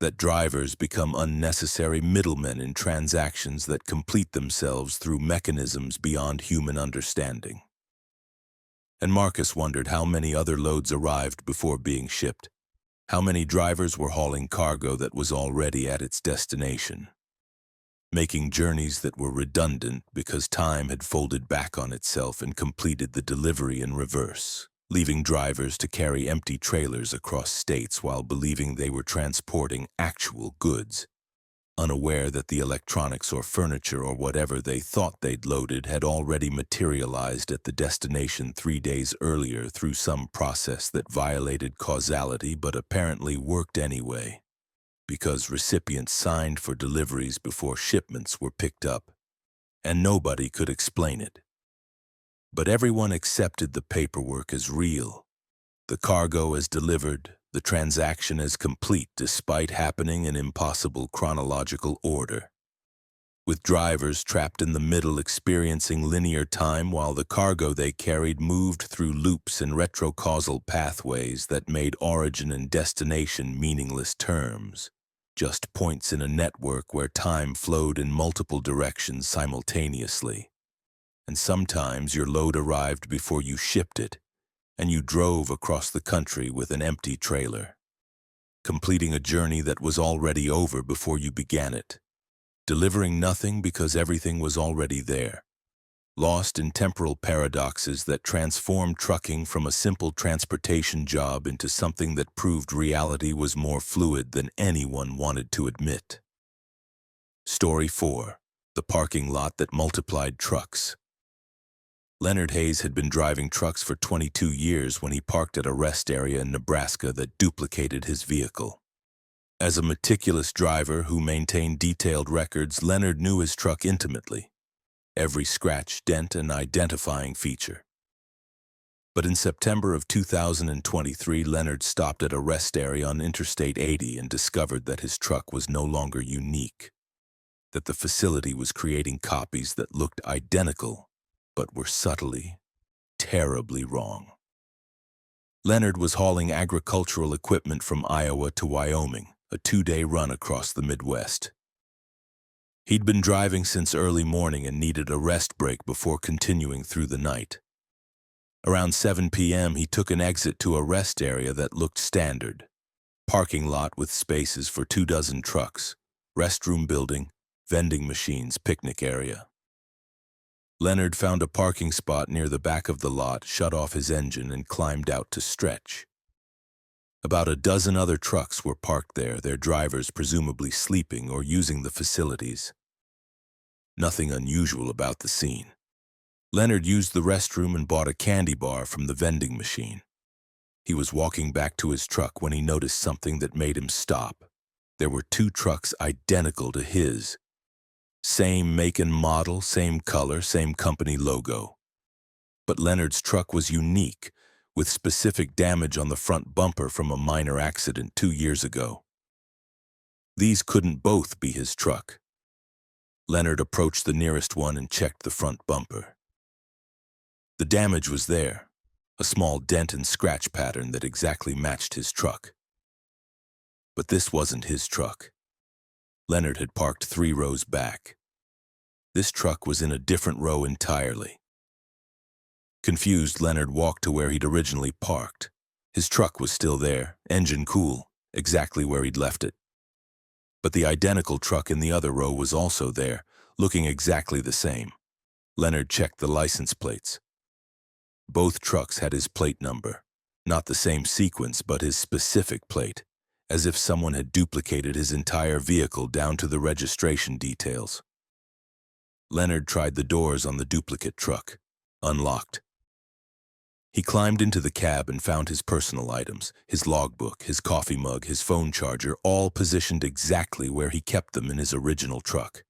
That drivers become unnecessary middlemen in transactions that complete themselves through mechanisms beyond human understanding. And Marcus wondered how many other loads arrived before being shipped, how many drivers were hauling cargo that was already at its destination, making journeys that were redundant because time had folded back on itself and completed the delivery in reverse, leaving drivers to carry empty trailers across states while believing they were transporting actual goods, unaware that the electronics or furniture or whatever they thought they'd loaded had already materialized at the destination 3 days earlier through some process that violated causality but apparently worked anyway, because recipients signed for deliveries before shipments were picked up, and nobody could explain it. But everyone accepted the paperwork as real, the cargo as delivered, the transaction as complete despite happening in impossible chronological order. With drivers trapped in the middle experiencing linear time while the cargo they carried moved through loops and retrocausal pathways that made origin and destination meaningless terms, just points in a network where time flowed in multiple directions simultaneously. And sometimes your load arrived before you shipped it, and you drove across the country with an empty trailer, completing a journey that was already over before you began it, delivering nothing because everything was already there, lost in temporal paradoxes that transformed trucking from a simple transportation job into something that proved reality was more fluid than anyone wanted to admit. Story 4. The parking lot that multiplied trucks. Leonard Hayes had been driving trucks for 22 years when he parked at a rest area in Nebraska that duplicated his vehicle. As a meticulous driver who maintained detailed records, Leonard knew his truck intimately, every scratch, dent, and identifying feature. But in September of 2023, Leonard stopped at a rest area on Interstate 80 and discovered that his truck was no longer unique, that the facility was creating copies that looked identical but were subtly, terribly wrong. Leonard was hauling agricultural equipment from Iowa to Wyoming, a 2-day run across the Midwest. He'd been driving since early morning and needed a rest break before continuing through the night. Around 7 p.m., he took an exit to a rest area that looked standard. Parking lot with spaces for 24 trucks, restroom building, vending machines, picnic area. Leonard found a parking spot near the back of the lot, shut off his engine, and climbed out to stretch. About a dozen other trucks were parked there, their drivers presumably sleeping or using the facilities. Nothing unusual about the scene. Leonard used the restroom and bought a candy bar from the vending machine. He was walking back to his truck when he noticed something that made him stop. There were 2 trucks identical to his. Same make and model, same color, same company logo. But Leonard's truck was unique, with specific damage on the front bumper from a minor accident 2 years ago. These couldn't both be his truck. Leonard approached the nearest one and checked the front bumper. The damage was there, a small dent and scratch pattern that exactly matched his truck. But this wasn't his truck. Leonard had parked 3 rows back. This truck was in a different row entirely. Confused, Leonard walked to where he'd originally parked. His truck was still there, engine cool, exactly where he'd left it. But the identical truck in the other row was also there, looking exactly the same. Leonard checked the license plates. Both trucks had his plate number, not the same sequence, but his specific plate, as if someone had duplicated his entire vehicle down to the registration details. Leonard tried the doors on the duplicate truck, unlocked. He climbed into the cab and found his personal items, his logbook, his coffee mug, his phone charger, all positioned exactly where he kept them in his original truck.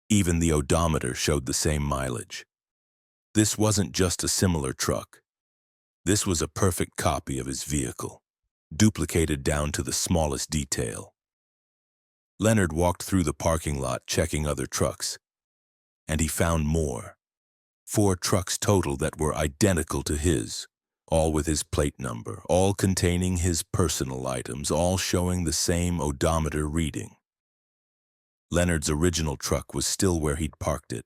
Even the odometer showed the same mileage. This wasn't just a similar truck. This was a perfect copy of his vehicle, duplicated down to the smallest detail. Leonard walked through the parking lot checking other trucks, and he found more. 4 trucks total that were identical to his, all with his plate number, all containing his personal items, all showing the same odometer reading. Leonard's original truck was still where he'd parked it,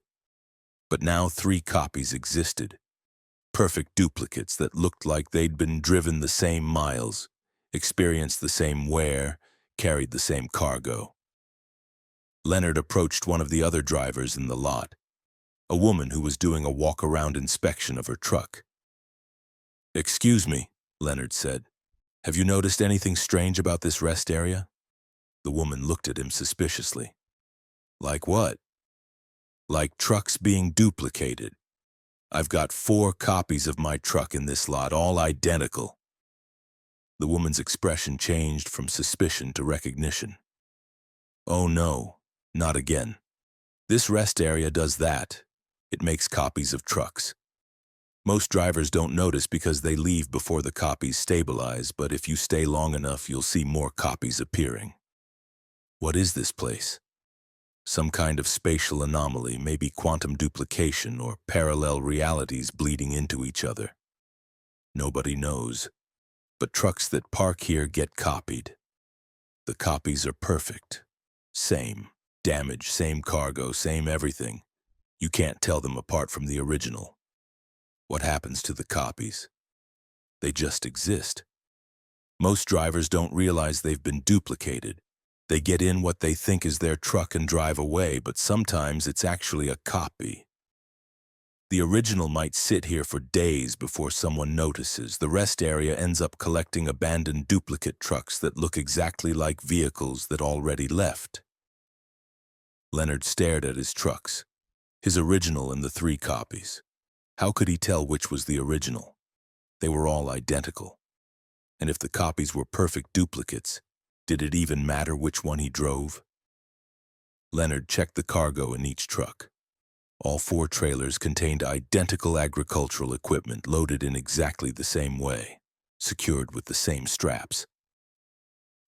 but now 3 copies existed. Perfect duplicates that looked like they'd been driven the same miles, experienced the same wear, carried the same cargo. Leonard approached one of the other drivers in the lot, a woman who was doing a walk-around inspection of her truck. "Excuse me," Leonard said. "Have you noticed anything strange about this rest area?" The woman looked at him suspiciously. "Like what?" "Like trucks being duplicated. I've got 4 copies of my truck in this lot, all identical." The woman's expression changed from suspicion to recognition. "Oh no, not again. This rest area does that. It makes copies of trucks. Most drivers don't notice because they leave before the copies stabilize, but if you stay long enough, you'll see more copies appearing." "What is this place?" "Some kind of spatial anomaly, maybe quantum duplication or parallel realities bleeding into each other. Nobody knows. But trucks that park here get copied. The copies are perfect. Same damage, same cargo, same everything. You can't tell them apart from the original. What happens to the copies? They just exist. Most drivers don't realize they've been duplicated. They get in what they think is their truck and drive away, but sometimes it's actually a copy. The original might sit here for days before someone notices. The rest area ends up collecting abandoned duplicate trucks that look exactly like vehicles that already left." Leonard stared at his trucks, his original and the 3 copies. How could he tell which was the original? They were all identical. And if the copies were perfect duplicates, did it even matter which one he drove? Leonard checked the cargo in each truck. All 4 trailers contained identical agricultural equipment loaded in exactly the same way, secured with the same straps.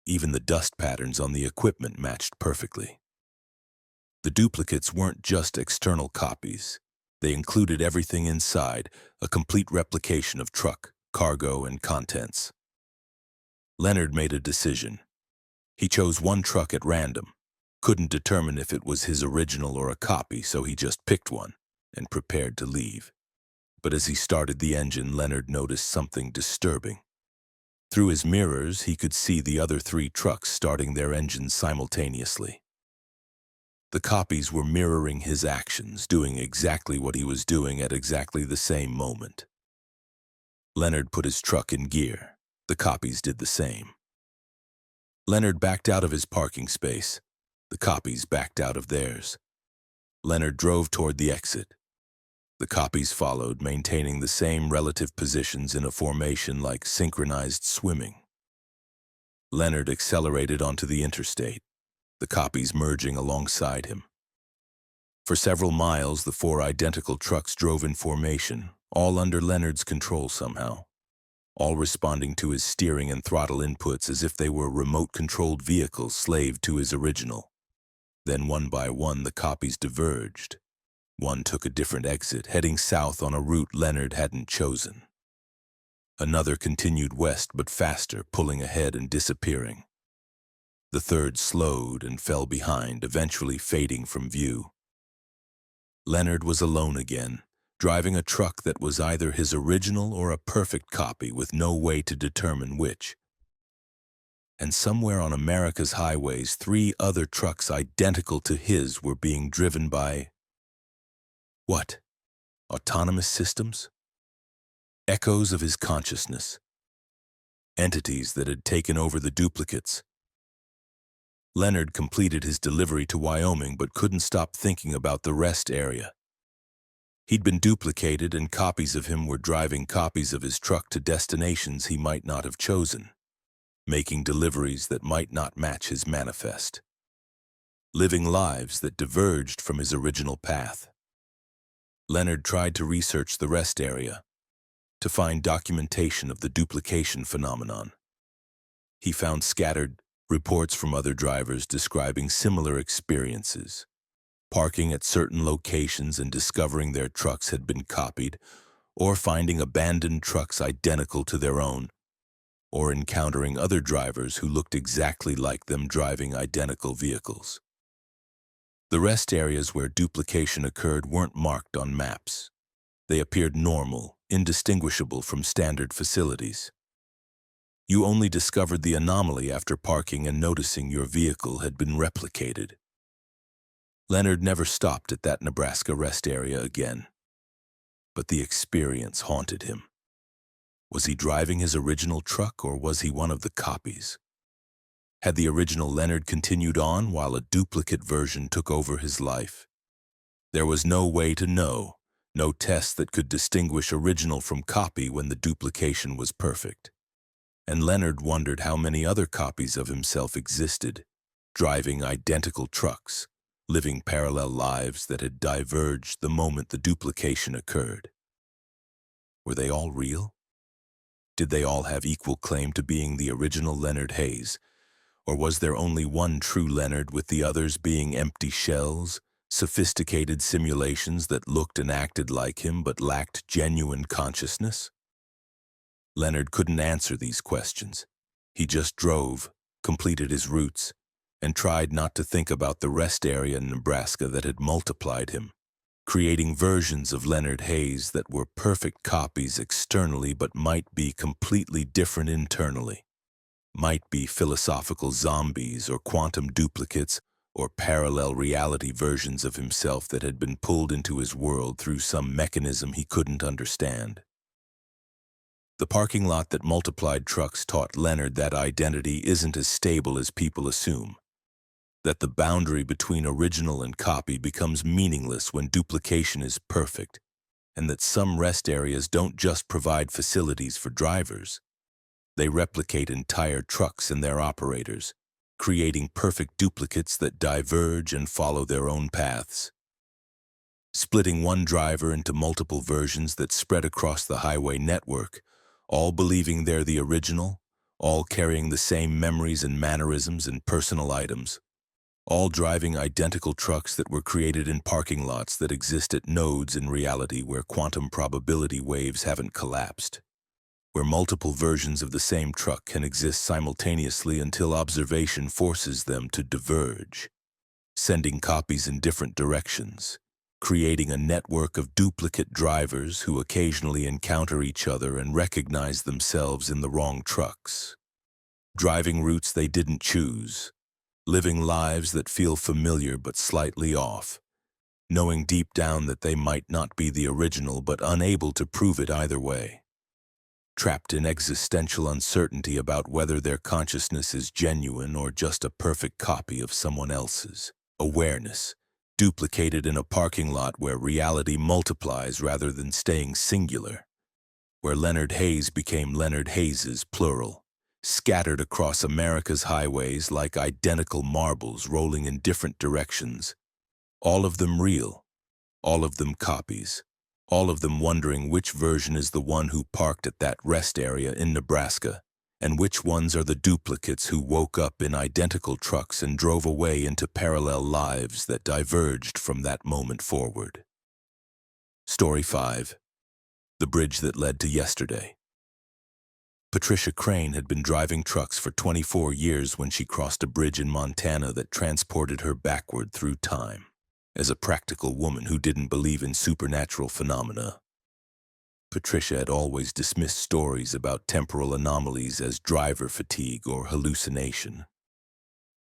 Even the dust patterns on the equipment matched perfectly. The duplicates weren't just external copies. They included everything inside, a complete replication of truck, cargo, and contents. Leonard made a decision. He chose one truck at random, couldn't determine if it was his original or a copy, so he just picked one and prepared to leave. But as he started the engine, Leonard noticed something disturbing. Through his mirrors, he could see the other 3 trucks starting their engines simultaneously. The copies were mirroring his actions, doing exactly what he was doing at exactly the same moment. Leonard put his truck in gear. The copies did the same. Leonard backed out of his parking space. The copies backed out of theirs. Leonard drove toward the exit. The copies followed, maintaining the same relative positions in a formation like synchronized swimming. Leonard accelerated onto the interstate, the copies merging alongside him. For several miles, the 4 identical trucks drove in formation, all under Leonard's control somehow, all responding to his steering and throttle inputs as if they were remote-controlled vehicles slaved to his original. Then one by one, the copies diverged. One took a different exit, heading south on a route Leonard hadn't chosen. Another continued west, but faster, pulling ahead and disappearing. The third slowed and fell behind, eventually fading from view. Leonard was alone again, driving a truck that was either his original or a perfect copy with no way to determine which. And somewhere on America's highways, 3 other trucks identical to his were being driven by... what? Autonomous systems? Echoes of his consciousness. Entities that had taken over the duplicates. Leonard completed his delivery to Wyoming but couldn't stop thinking about the rest area. He'd been duplicated and copies of him were driving copies of his truck to destinations he might not have chosen, making deliveries that might not match his manifest, living lives that diverged from his original path. Leonard tried to research the rest area, to find documentation of the duplication phenomenon. He found scattered reports from other drivers describing similar experiences, parking at certain locations and discovering their trucks had been copied, or finding abandoned trucks identical to their own, or encountering other drivers who looked exactly like them driving identical vehicles. The rest areas where duplication occurred weren't marked on maps. They appeared normal, indistinguishable from standard facilities. You only discovered the anomaly after parking and noticing your vehicle had been replicated. Leonard never stopped at that Nebraska rest area again. But the experience haunted him. Was he driving his original truck or was he one of the copies? Had the original Leonard continued on while a duplicate version took over his life? There was no way to know, no test that could distinguish original from copy when the duplication was perfect. And Leonard wondered how many other copies of himself existed, driving identical trucks, living parallel lives that had diverged the moment the duplication occurred. Were they all real? Did they all have equal claim to being the original Leonard Hayes? Or was there only one true Leonard with the others being empty shells, sophisticated simulations that looked and acted like him but lacked genuine consciousness? Leonard couldn't answer these questions. He just drove, completed his routes, and tried not to think about the rest area in Nebraska that had multiplied him, creating versions of Leonard Hayes that were perfect copies externally but might be completely different internally, might be philosophical zombies or quantum duplicates or parallel reality versions of himself that had been pulled into his world through some mechanism he couldn't understand. The parking lot that multiplied trucks taught Leonard that identity isn't as stable as people assume, that the boundary between original and copy becomes meaningless when duplication is perfect, and that some rest areas don't just provide facilities for drivers. They replicate entire trucks and their operators, creating perfect duplicates that diverge and follow their own paths. Splitting one driver into multiple versions that spread across the highway network, all believing they're the original, all carrying the same memories and mannerisms and personal items, all driving identical trucks that were created in parking lots that exist at nodes in reality where quantum probability waves haven't collapsed, where multiple versions of the same truck can exist simultaneously until observation forces them to diverge, sending copies in different directions, creating a network of duplicate drivers who occasionally encounter each other and recognize themselves in the wrong trucks. Driving routes they didn't choose, living lives that feel familiar but slightly off, knowing deep down that they might not be the original but unable to prove it either way. Trapped in existential uncertainty about whether their consciousness is genuine or just a perfect copy of someone else's. Awareness, duplicated in a parking lot where reality multiplies rather than staying singular, where Leonard Hayes became Leonard Hayes's plural, scattered across America's highways like identical marbles rolling in different directions, all of them real, all of them copies. All of them wondering which version is the one who parked at that rest area in Nebraska, and which ones are the duplicates who woke up in identical trucks and drove away into parallel lives that diverged from that moment forward. Story 5. The Bridge That Led to Yesterday. Patricia Crane had been driving trucks for 24 years when she crossed a bridge in Montana that transported her backward through time. As a practical woman who didn't believe in supernatural phenomena, Patricia had always dismissed stories about temporal anomalies as driver fatigue or hallucination.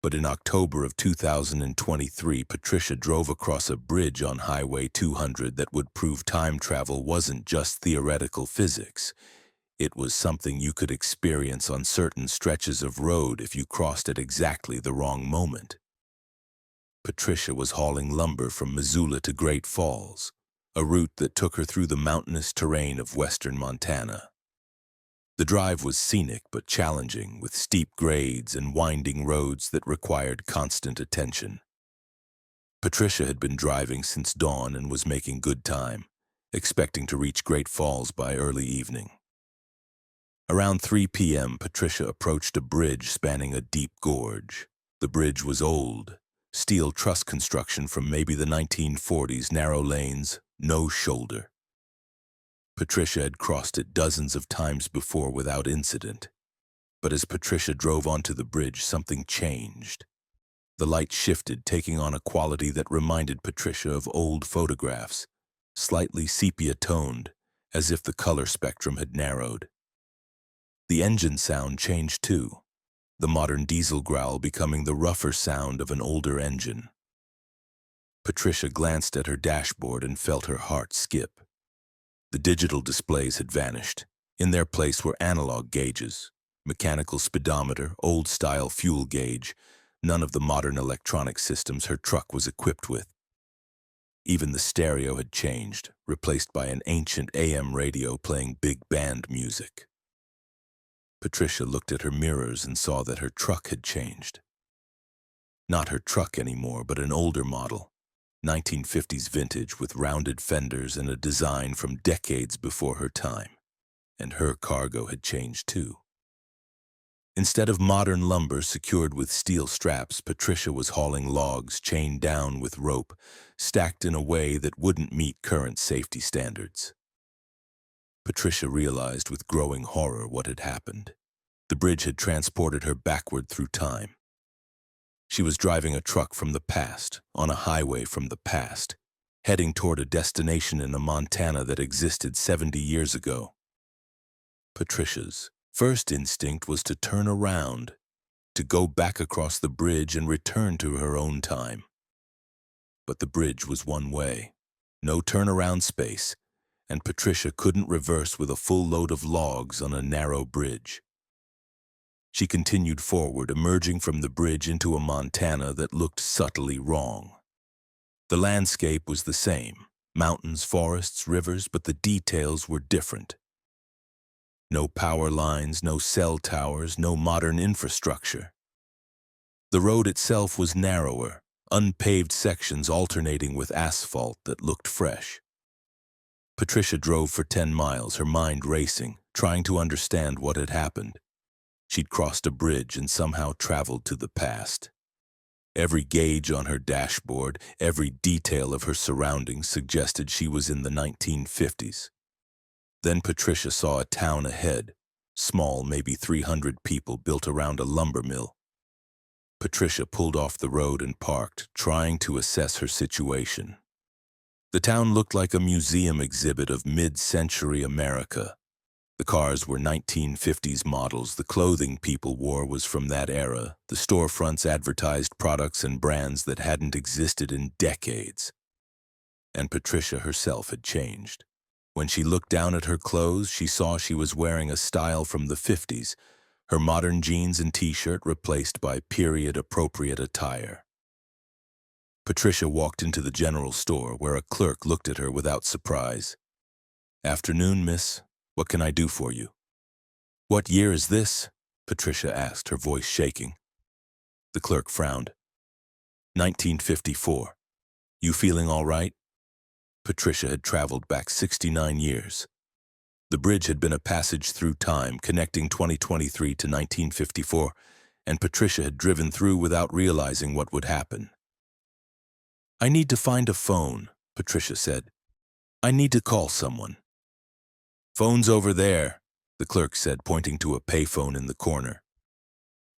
But in October of 2023, Patricia drove across a bridge on Highway 200 that would prove time travel wasn't just theoretical physics. It was something you could experience on certain stretches of road if you crossed at exactly the wrong moment. Patricia was hauling lumber from Missoula to Great Falls, a route that took her through the mountainous terrain of western Montana. The drive was scenic but challenging, with steep grades and winding roads that required constant attention. Patricia had been driving since dawn and was making good time, expecting to reach Great Falls by early evening. Around 3 p.m., Patricia approached a bridge spanning a deep gorge. The bridge was old, steel truss construction from maybe the 1940s, narrow lanes, no shoulder. Patricia had crossed it dozens of times before without incident. But as Patricia drove onto the bridge, something changed. The light shifted, taking on a quality that reminded Patricia of old photographs, slightly sepia-toned, as if the color spectrum had narrowed. The engine sound changed too, the modern diesel growl becoming the rougher sound of an older engine. Patricia glanced at her dashboard and felt her heart skip. The digital displays had vanished. In their place were analog gauges, mechanical speedometer, old-style fuel gauge, none of the modern electronic systems her truck was equipped with. Even the stereo had changed, replaced by an ancient AM radio playing big band music. Patricia looked at her mirrors and saw that her truck had changed. Not her truck anymore, but an older model, 1950s vintage with rounded fenders and a design from decades before her time. And her cargo had changed too. Instead of modern lumber secured with steel straps, Patricia was hauling logs chained down with rope, stacked in a way that wouldn't meet current safety standards. Patricia realized with growing horror what had happened. The bridge had transported her backward through time. She was driving a truck from the past, on a highway from the past, heading toward a destination in a Montana that existed 70 years ago. Patricia's first instinct was to turn around, to go back across the bridge and return to her own time. But the bridge was one way, no turnaround space, and Patricia couldn't reverse with a full load of logs on a narrow bridge. She continued forward, emerging from the bridge into a Montana that looked subtly wrong. The landscape was the same, mountains, forests, rivers, but the details were different. No power lines, no cell towers, no modern infrastructure. The road itself was narrower, unpaved sections alternating with asphalt that looked fresh. Patricia drove for 10 miles, her mind racing, trying to understand what had happened. She'd crossed a bridge and somehow traveled to the past. Every gauge on her dashboard, every detail of her surroundings suggested she was in the 1950s. Then Patricia saw a town ahead, small, maybe 300 people, built around a lumber mill. Patricia pulled off the road and parked, trying to assess her situation. The town looked like a museum exhibit of mid-century America. The cars were 1950s models, the clothing people wore was from that era, the storefronts advertised products and brands that hadn't existed in decades. And Patricia herself had changed. When she looked down at her clothes, she saw she was wearing a style from the 50s, her modern jeans and t-shirt replaced by period-appropriate attire. Patricia walked into the general store, where a clerk looked at her without surprise. "Afternoon, miss. What can I do for you?" "What year is this?" Patricia asked, her voice shaking. The clerk frowned. 1954. "You feeling all right?" Patricia had traveled back 69 years. The bridge had been a passage through time, connecting 2023 to 1954, and Patricia had driven through without realizing what would happen. "I need to find a phone," Patricia said. "I need to call someone." "Phone's over there," the clerk said, pointing to a payphone in the corner.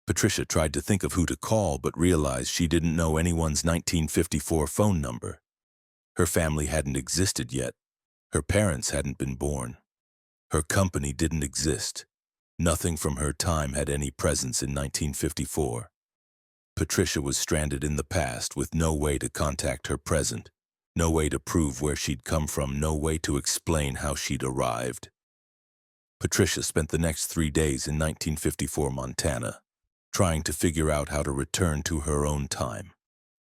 Patricia tried to think of who to call, but realized she didn't know anyone's 1954 phone number. Her family hadn't existed yet. Her parents hadn't been born. Her company didn't exist. Nothing from her time had any presence in 1954. Patricia was stranded in the past with no way to contact her present, no way to prove where she'd come from, no way to explain how she'd arrived. Patricia spent the next 3 days in 1954 Montana, trying to figure out how to return to her own time.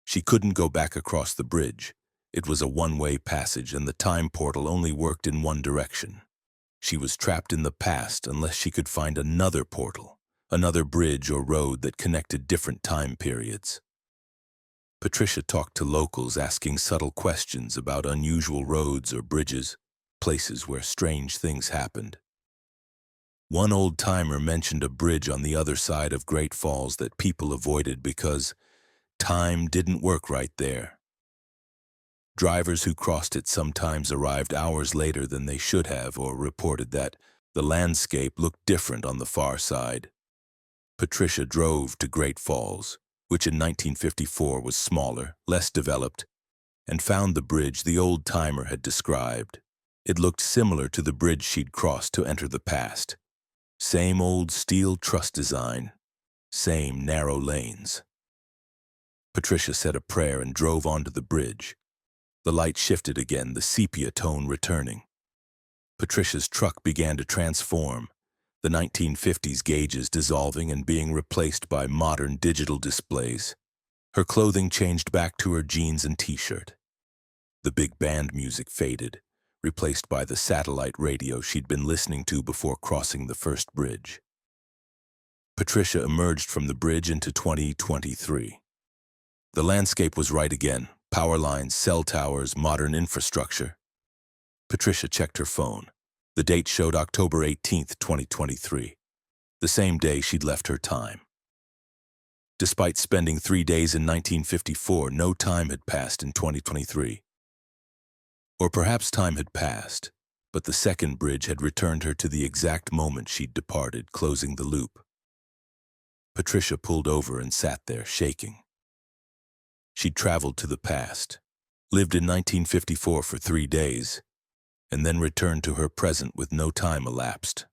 She couldn't go back across the bridge. It was a one-way passage, and the time portal only worked in one direction. She was trapped in the past unless she could find another portal, another bridge or road that connected different time periods. Patricia talked to locals, asking subtle questions about unusual roads or bridges, places where strange things happened. One old-timer mentioned a bridge on the other side of Great Falls that people avoided because time didn't work right there. Drivers who crossed it sometimes arrived hours later than they should have, or reported that the landscape looked different on the far side. Patricia drove to Great Falls, which in 1954 was smaller, less developed, and found the bridge the old-timer had described. It looked similar to the bridge she'd crossed to enter the past. Same old steel truss design, same narrow lanes. Patricia said a prayer and drove onto the bridge. The light shifted again, the sepia tone returning. Patricia's truck began to transform, the 1950s gauges dissolving and being replaced by modern digital displays. Her clothing changed back to her jeans and t-shirt. The big band music faded, replaced by the satellite radio she'd been listening to before crossing the first bridge. Patricia emerged from the bridge into 2023. The landscape was right again. Power lines, cell towers, modern infrastructure. Patricia checked her phone. The date showed October 18th, 2023, the same day she'd left her time. Despite spending 3 days in 1954, no time had passed in 2023. Or perhaps time had passed, but the second bridge had returned her to the exact moment she'd departed, closing the loop. Patricia pulled over and sat there, shaking. She'd traveled to the past, lived in 1954 for 3 days, and then returned to her present with no time elapsed.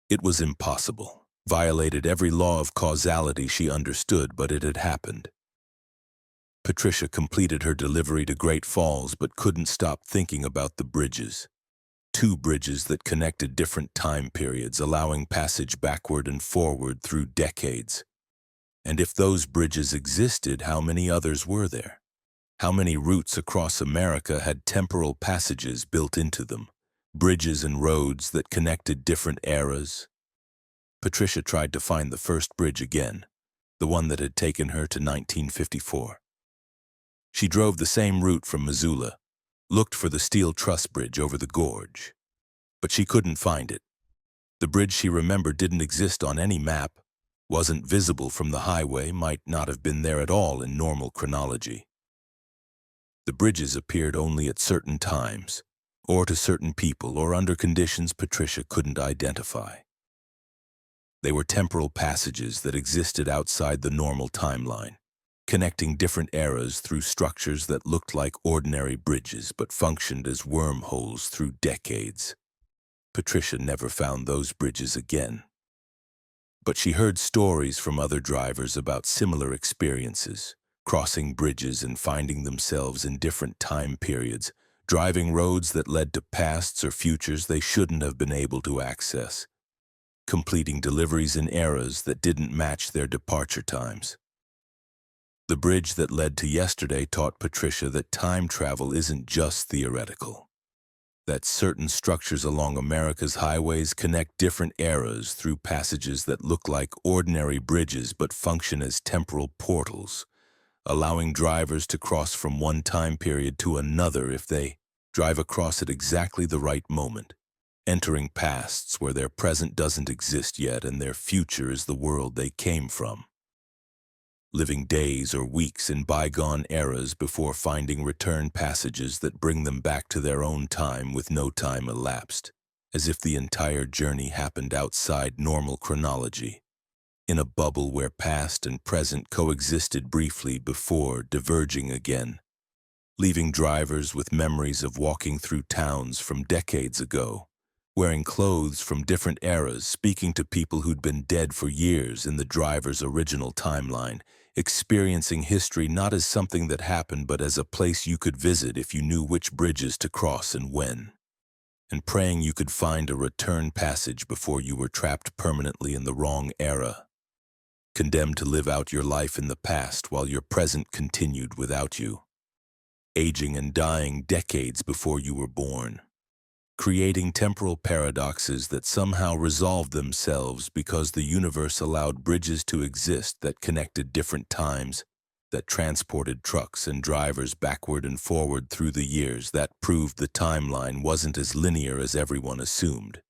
It was impossible, violated every law of causality she understood, but it had happened. Patricia completed her delivery to Great Falls but couldn't stop thinking about the bridges. 2 bridges that connected different time periods, allowing passage backward and forward through decades. And if those bridges existed, how many others were there? How many routes across America had temporal passages built into them, bridges and roads that connected different eras? Patricia tried to find the first bridge again, the one that had taken her to 1954. She drove the same route from Missoula, looked for the steel truss bridge over the gorge, but she couldn't find it. The bridge she remembered didn't exist on any map, wasn't visible from the highway, might not have been there at all in normal chronology. The bridges appeared only at certain times, or to certain people, or under conditions Patricia couldn't identify. They were temporal passages that existed outside the normal timeline, connecting different eras through structures that looked like ordinary bridges but functioned as wormholes through decades. Patricia never found those bridges again. But she heard stories from other drivers about similar experiences, crossing bridges and finding themselves in different time periods, driving roads that led to pasts or futures they shouldn't have been able to access, completing deliveries in eras that didn't match their departure times. The bridge that led to yesterday taught Patricia that time travel isn't just theoretical, that certain structures along America's highways connect different eras through passages that look like ordinary bridges but function as temporal portals, allowing drivers to cross from one time period to another if they drive across at exactly the right moment, entering pasts where their present doesn't exist yet and their future is the world they came from. Living days or weeks in bygone eras before finding return passages that bring them back to their own time with no time elapsed, as if the entire journey happened outside normal chronology, in a bubble where past and present coexisted briefly before diverging again, leaving drivers with memories of walking through towns from decades ago, wearing clothes from different eras, speaking to people who'd been dead for years in the driver's original timeline, experiencing history not as something that happened but as a place you could visit if you knew which bridges to cross and when, and praying you could find a return passage before you were trapped permanently in the wrong era, condemned to live out your life in the past while your present continued without you, aging and dying decades before you were born, creating temporal paradoxes that somehow resolved themselves because the universe allowed bridges to exist that connected different times, that transported trucks and drivers backward and forward through the years, that proved the timeline wasn't as linear as everyone assumed.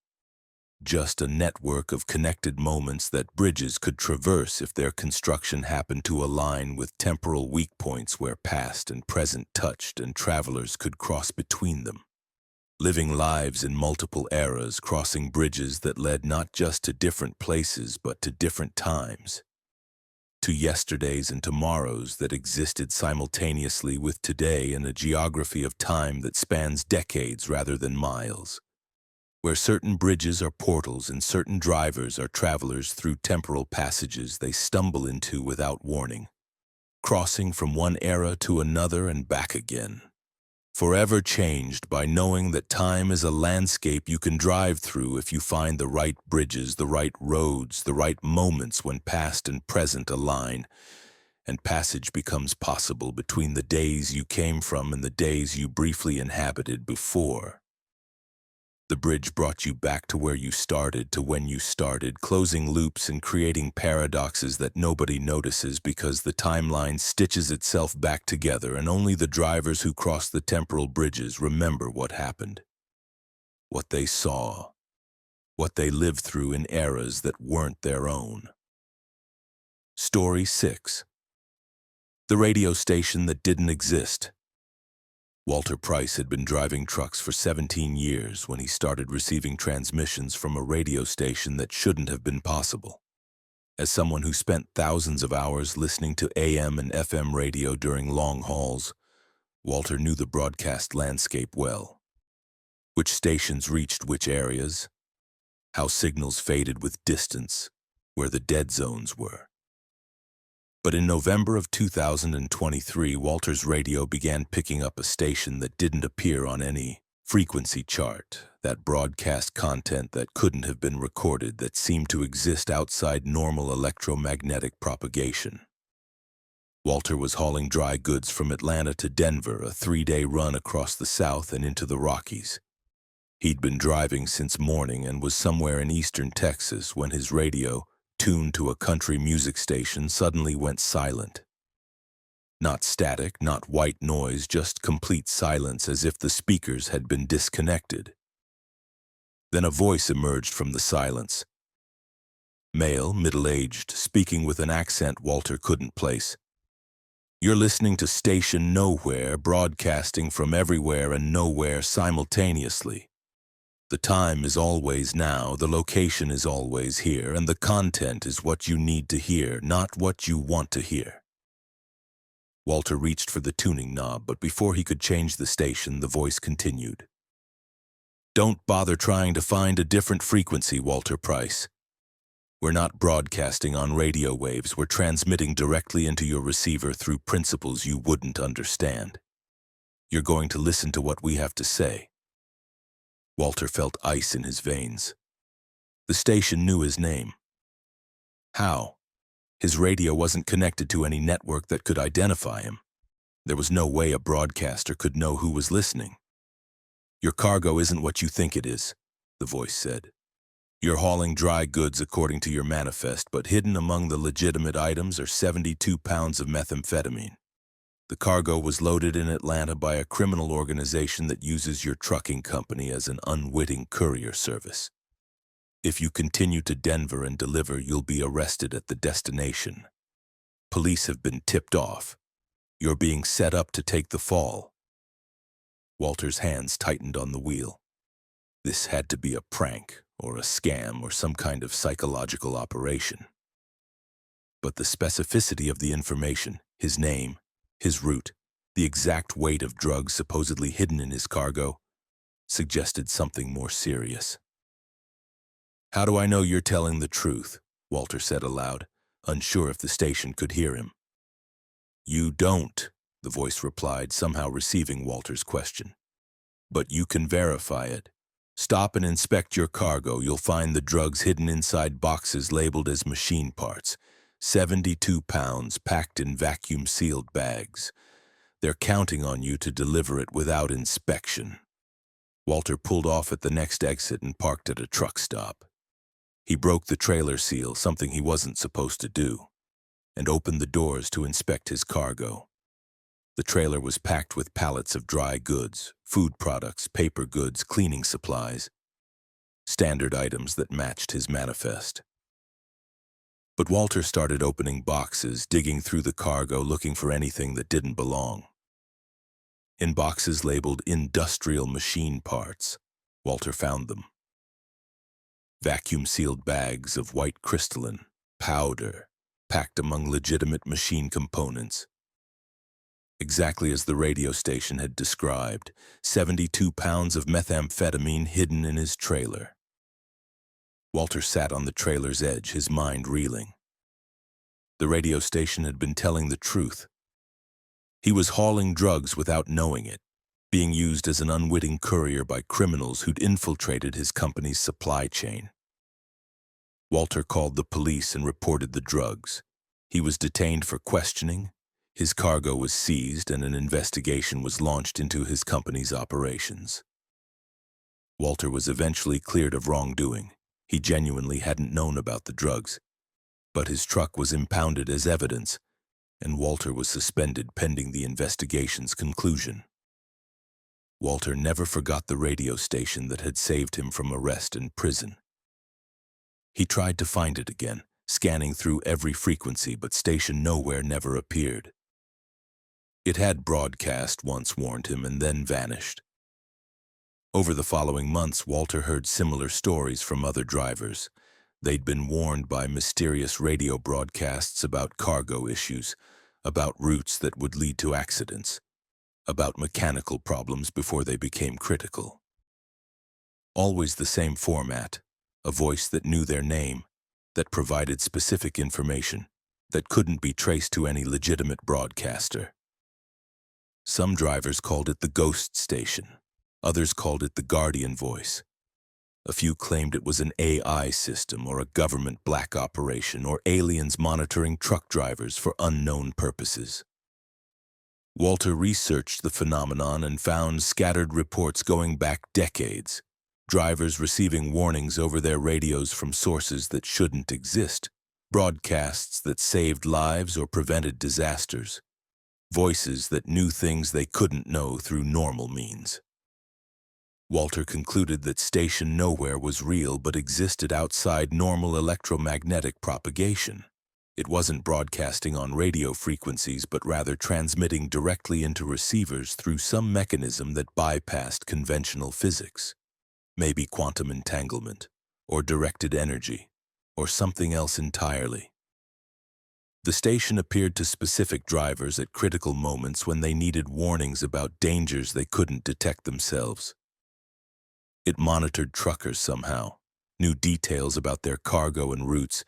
Just a network of connected moments that bridges could traverse if their construction happened to align with temporal weak points where past and present touched and travelers could cross between them, living lives in multiple eras, crossing bridges that led not just to different places but to different times, to yesterdays and tomorrows that existed simultaneously with today in a geography of time that spans decades rather than miles, where certain bridges are portals and certain drivers are travelers through temporal passages they stumble into without warning, crossing from one era to another and back again, forever changed by knowing that time is a landscape you can drive through if you find the right bridges, the right roads, the right moments when past and present align, and passage becomes possible between the days you came from and the days you briefly inhabited before. The bridge brought you back to where you started, to when you started, closing loops and creating paradoxes that nobody notices because the timeline stitches itself back together and only the drivers who cross the temporal bridges remember what happened, what they saw, what they lived through in eras that weren't their own. Story 6. The radio station that didn't exist. Walter Price had been driving trucks for 17 years when he started receiving transmissions from a radio station that shouldn't have been possible. As someone who spent thousands of hours listening to AM and FM radio during long hauls, Walter knew the broadcast landscape well. Which stations reached which areas, how signals faded with distance, where the dead zones were. But in November of 2023, Walter's radio began picking up a station that didn't appear on any frequency chart, that broadcast content that couldn't have been recorded, that seemed to exist outside normal electromagnetic propagation. Walter was hauling dry goods from Atlanta to Denver, a 3-day run across the South and into the Rockies. He'd been driving since morning and was somewhere in eastern Texas when his radio, tuned to a country music station, suddenly went silent. Not static, not white noise, just complete silence, as if the speakers had been disconnected. Then a voice emerged from the silence. Male, middle-aged, speaking with an accent Walter couldn't place. "You're listening to Station Nowhere, broadcasting from everywhere and nowhere simultaneously. The time is always now, the location is always here, and the content is what you need to hear, not what you want to hear." Walter reached for the tuning knob, but before he could change the station, the voice continued. "Don't bother trying to find a different frequency, Walter Price. We're not broadcasting on radio waves. We're transmitting directly into your receiver through principles you wouldn't understand. You're going to listen to what we have to say." Walter felt ice in his veins. The station knew his name. How? His radio wasn't connected to any network that could identify him. There was no way a broadcaster could know who was listening. "Your cargo isn't what you think it is," the voice said. "You're hauling dry goods according to your manifest, but hidden among the legitimate items are 72 pounds of methamphetamine. The cargo was loaded in Atlanta by a criminal organization that uses your trucking company as an unwitting courier service. If you continue to Denver and deliver, you'll be arrested at the destination. Police have been tipped off. You're being set up to take the fall." Walter's hands tightened on the wheel. This had to be a prank, or a scam, or some kind of psychological operation. But the specificity of the information, his name, his route, the exact weight of drugs supposedly hidden in his cargo, suggested something more serious. "How do I know you're telling the truth?" Walter said aloud, unsure if the station could hear him. "You don't," the voice replied, somehow receiving Walter's question. "But you can verify it. Stop and inspect your cargo. You'll find the drugs hidden inside boxes labeled as machine parts. 72 pounds packed in vacuum-sealed bags. They're counting on you to deliver it without inspection." Walter pulled off at the next exit and parked at a truck stop. He broke the trailer seal, something he wasn't supposed to do, and opened the doors to inspect his cargo. The trailer was packed with pallets of dry goods, food products, paper goods, cleaning supplies, standard items that matched his manifest. But Walter started opening boxes, digging through the cargo, looking for anything that didn't belong. In boxes labeled industrial machine parts, Walter found them. Vacuum-sealed bags of white crystalline powder, packed among legitimate machine components. Exactly as the radio station had described, 72 pounds of methamphetamine hidden in his trailer. Walter sat on the trailer's edge, his mind reeling. The radio station had been telling the truth. He was hauling drugs without knowing it, being used as an unwitting courier by criminals who'd infiltrated his company's supply chain. Walter called the police and reported the drugs. He was detained for questioning, his cargo was seized, and an investigation was launched into his company's operations. Walter was eventually cleared of wrongdoing. He genuinely hadn't known about the drugs, but his truck was impounded as evidence, and Walter was suspended pending the investigation's conclusion. Walter never forgot the radio station that had saved him from arrest and prison. He tried to find it again, scanning through every frequency, but station nowhere never appeared. It had broadcast once, warned him, and then vanished. Over the following months, Walter heard similar stories from other drivers. They'd been warned by mysterious radio broadcasts about cargo issues, about routes that would lead to accidents, about mechanical problems before they became critical. Always the same format, a voice that knew their name, that provided specific information, that couldn't be traced to any legitimate broadcaster. Some drivers called it the ghost station. Others called it the guardian voice. A few claimed it was an AI system or a government black operation or aliens monitoring truck drivers for unknown purposes. Walter researched the phenomenon and found scattered reports going back decades. Drivers receiving warnings over their radios from sources that shouldn't exist, broadcasts that saved lives or prevented disasters, voices that knew things they couldn't know through normal means. Walter concluded that Station Nowhere was real but existed outside normal electromagnetic propagation. It wasn't broadcasting on radio frequencies, but rather transmitting directly into receivers through some mechanism that bypassed conventional physics. Maybe quantum entanglement, or directed energy, or something else entirely. The station appeared to specific drivers at critical moments when they needed warnings about dangers they couldn't detect themselves. It monitored truckers somehow, knew details about their cargo and routes,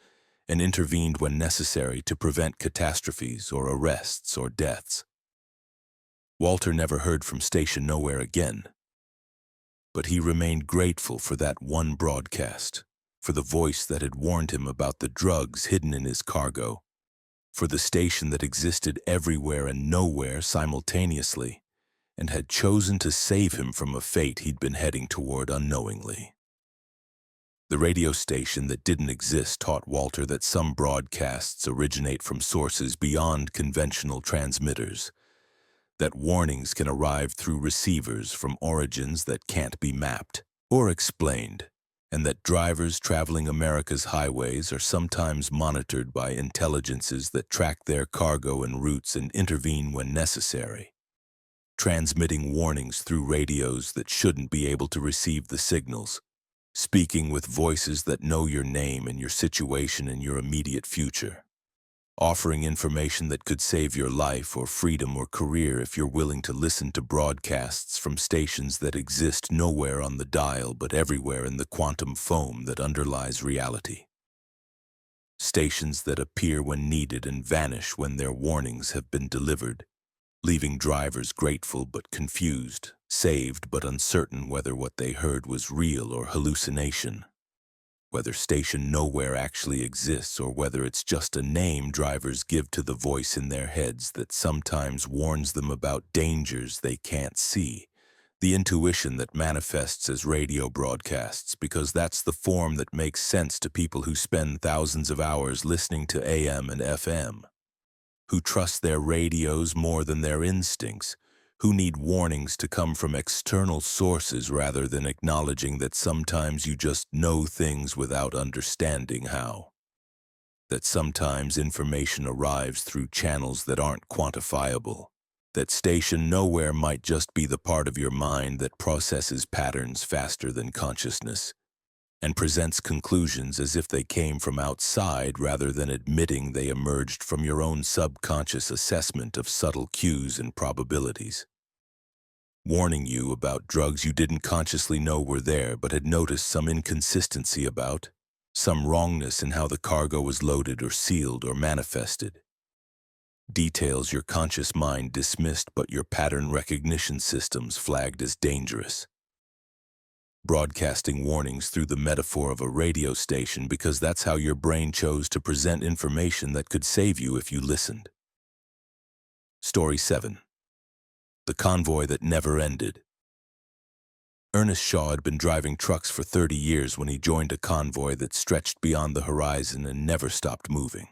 and intervened when necessary to prevent catastrophes or arrests or deaths. Walter never heard from Station Nowhere again, but he remained grateful for that one broadcast, for the voice that had warned him about the drugs hidden in his cargo, for the station that existed everywhere and nowhere simultaneously, and had chosen to save him from a fate he'd been heading toward unknowingly. The radio station that didn't exist taught Walter that some broadcasts originate from sources beyond conventional transmitters, that warnings can arrive through receivers from origins that can't be mapped or explained, and that drivers traveling America's highways are sometimes monitored by intelligences that track their cargo and routes and intervene when necessary, transmitting warnings through radios that shouldn't be able to receive the signals, speaking with voices that know your name and your situation and your immediate future, offering information that could save your life or freedom or career if you're willing to listen to broadcasts from stations that exist nowhere on the dial but everywhere in the quantum foam that underlies reality. Stations that appear when needed and vanish when their warnings have been delivered, leaving drivers grateful but confused, saved but uncertain whether what they heard was real or hallucination, whether Station Nowhere actually exists or whether it's just a name drivers give to the voice in their heads that sometimes warns them about dangers they can't see, the intuition that manifests as radio broadcasts because that's the form that makes sense to people who spend thousands of hours listening to AM and FM, who trust their radios more than their instincts, who need warnings to come from external sources rather than acknowledging that sometimes you just know things without understanding how, that sometimes information arrives through channels that aren't quantifiable, that Station Nowhere might just be the part of your mind that processes patterns faster than consciousness, and presents conclusions as if they came from outside rather than admitting they emerged from your own subconscious assessment of subtle cues and probabilities. Warning you about drugs you didn't consciously know were there but had noticed some inconsistency about, some wrongness in how the cargo was loaded or sealed or manifested. Details your conscious mind dismissed but your pattern recognition systems flagged as dangerous. Broadcasting warnings through the metaphor of a radio station because that's how your brain chose to present information that could save you if you listened. Story 7. The Convoy That Never Ended. Ernest Shaw had been driving trucks for 30 years when he joined a convoy that stretched beyond the horizon and never stopped moving.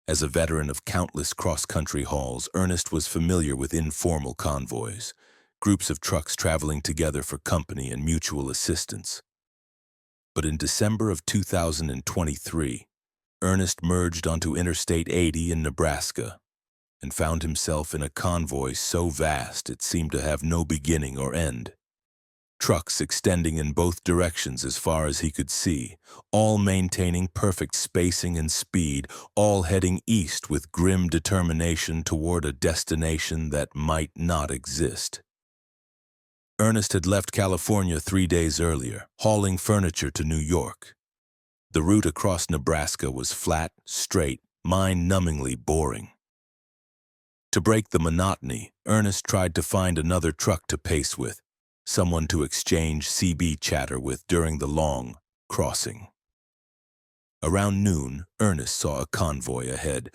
As a veteran of countless cross-country hauls, Ernest was familiar with informal convoys, groups of trucks traveling together for company and mutual assistance. But in December of 2023, Ernest merged onto Interstate 80 in Nebraska and found himself in a convoy so vast it seemed to have no beginning or end. Trucks extending in both directions as far as he could see, all maintaining perfect spacing and speed, all heading east with grim determination toward a destination that might not exist. Ernest had left California 3 days earlier, hauling furniture to New York. The route across Nebraska was flat, straight, mind-numbingly boring. To break the monotony, Ernest tried to find another truck to pace with, someone to exchange CB chatter with during the long crossing. Around noon, Ernest saw a convoy ahead,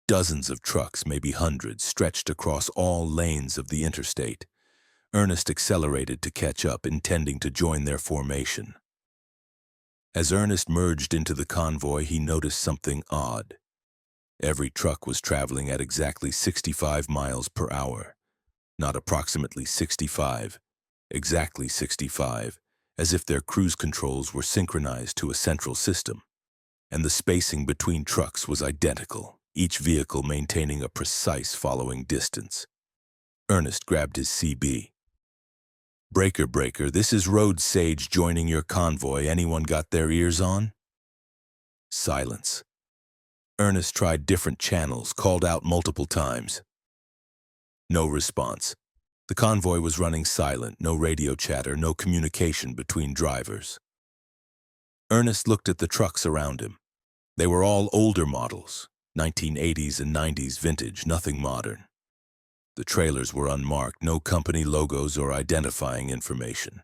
dozens of trucks, maybe hundreds, stretched across all lanes of the interstate. Ernest accelerated to catch up, intending to join their formation. As Ernest merged into the convoy, he noticed something odd. Every truck was traveling at exactly 65 miles per hour. Not approximately 65, exactly 65, as if their cruise controls were synchronized to a central system. And the spacing between trucks was identical, each vehicle maintaining a precise following distance. Ernest grabbed his CB. "Breaker, breaker, this is Road Sage joining your convoy. Anyone got their ears on?" Silence. Ernest tried different channels, called out multiple times. No response. The convoy was running silent, no radio chatter, no communication between drivers. Ernest looked at the trucks around him. They were all older models, 1980s and 90s vintage, nothing modern. The trailers were unmarked, no company logos or identifying information.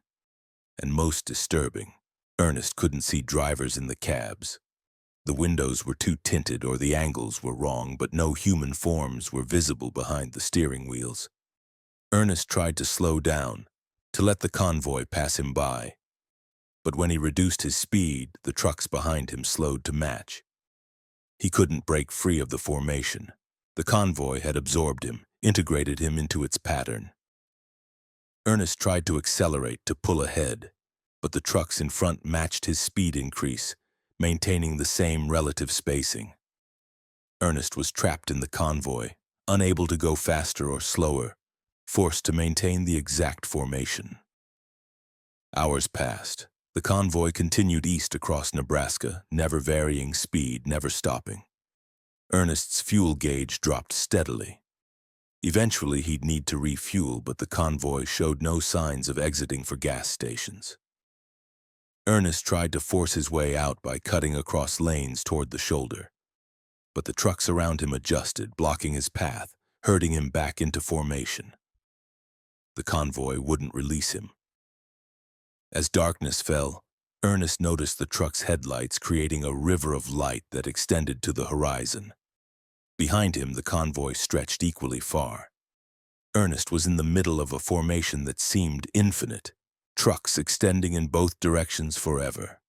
And most disturbing, Ernest couldn't see drivers in the cabs. The windows were too tinted or the angles were wrong, but no human forms were visible behind the steering wheels. Ernest tried to slow down, to let the convoy pass him by. But when he reduced his speed, the trucks behind him slowed to match. He couldn't break free of the formation. The convoy had absorbed him, integrated him into its pattern. Ernest tried to accelerate, to pull ahead, but the trucks in front matched his speed increase, maintaining the same relative spacing. Ernest was trapped in the convoy, unable to go faster or slower, forced to maintain the exact formation. Hours passed. The convoy continued east across Nebraska, never varying speed, never stopping. Ernest's fuel gauge dropped steadily. Eventually, he'd need to refuel, but the convoy showed no signs of exiting for gas stations. Ernest tried to force his way out by cutting across lanes toward the shoulder. But the trucks around him adjusted, blocking his path, herding him back into formation. The convoy wouldn't release him. As darkness fell, Ernest noticed the truck's headlights creating a river of light that extended to the horizon. Behind him, the convoy stretched equally far. Ernest was in the middle of a formation that seemed infinite, trucks extending in both directions forever.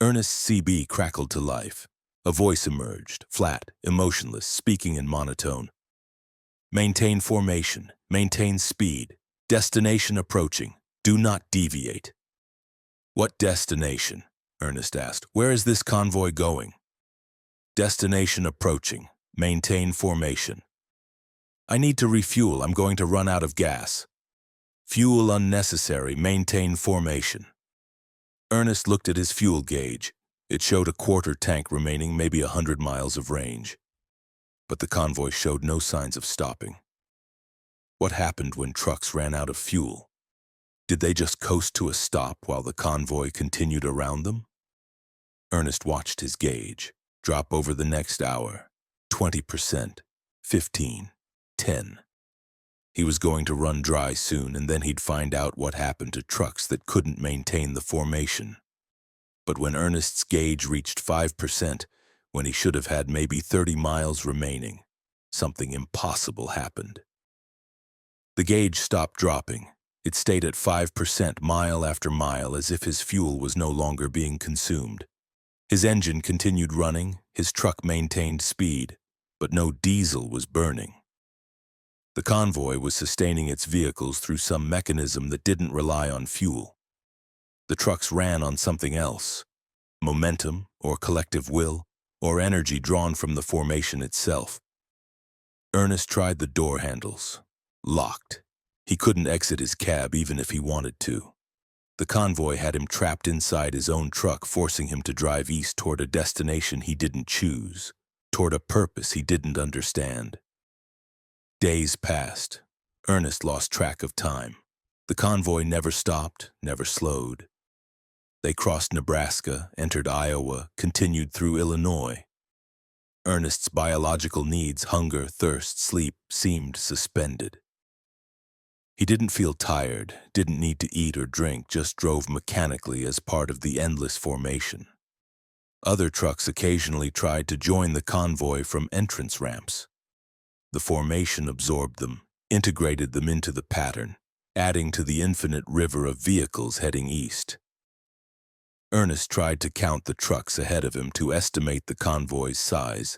Ernest's CB crackled to life. A voice emerged, flat, emotionless, speaking in monotone. Maintain formation, maintain speed, destination approaching. Do not deviate. What destination? Ernest asked. Where is this convoy going? Destination approaching. Maintain formation. I need to refuel. I'm going to run out of gas. Fuel unnecessary. Maintain formation. Ernest looked at his fuel gauge. It showed a quarter tank remaining, maybe 100 miles of range. But the convoy showed no signs of stopping. What happened when trucks ran out of fuel? Did they just coast to a stop while the convoy continued around them? Ernest watched his gauge drop over the next hour. 20%, 15, 10. He was going to run dry soon, and then he'd find out what happened to trucks that couldn't maintain the formation. But when Ernest's gauge reached 5%, when he should have had maybe 30 miles remaining, something impossible happened. The gauge stopped dropping. It stayed at 5% mile after mile, as if his fuel was no longer being consumed. His engine continued running, his truck maintained speed, but no diesel was burning. The convoy was sustaining its vehicles through some mechanism that didn't rely on fuel. The trucks ran on something else, momentum or collective will, or energy drawn from the formation itself. Ernest tried the door handles. Locked. He couldn't exit his cab even if he wanted to. The convoy had him trapped inside his own truck, forcing him to drive east toward a destination he didn't choose, toward a purpose he didn't understand. Days passed. Ernest lost track of time. The convoy never stopped, never slowed. They crossed Nebraska, entered Iowa, continued through Illinois. Ernest's biological needs, hunger, thirst, sleep, seemed suspended. He didn't feel tired, didn't need to eat or drink, just drove mechanically as part of the endless formation. Other trucks occasionally tried to join the convoy from entrance ramps. The formation absorbed them, integrated them into the pattern, adding to the infinite river of vehicles heading east. Ernest tried to count the trucks ahead of him to estimate the convoy's size,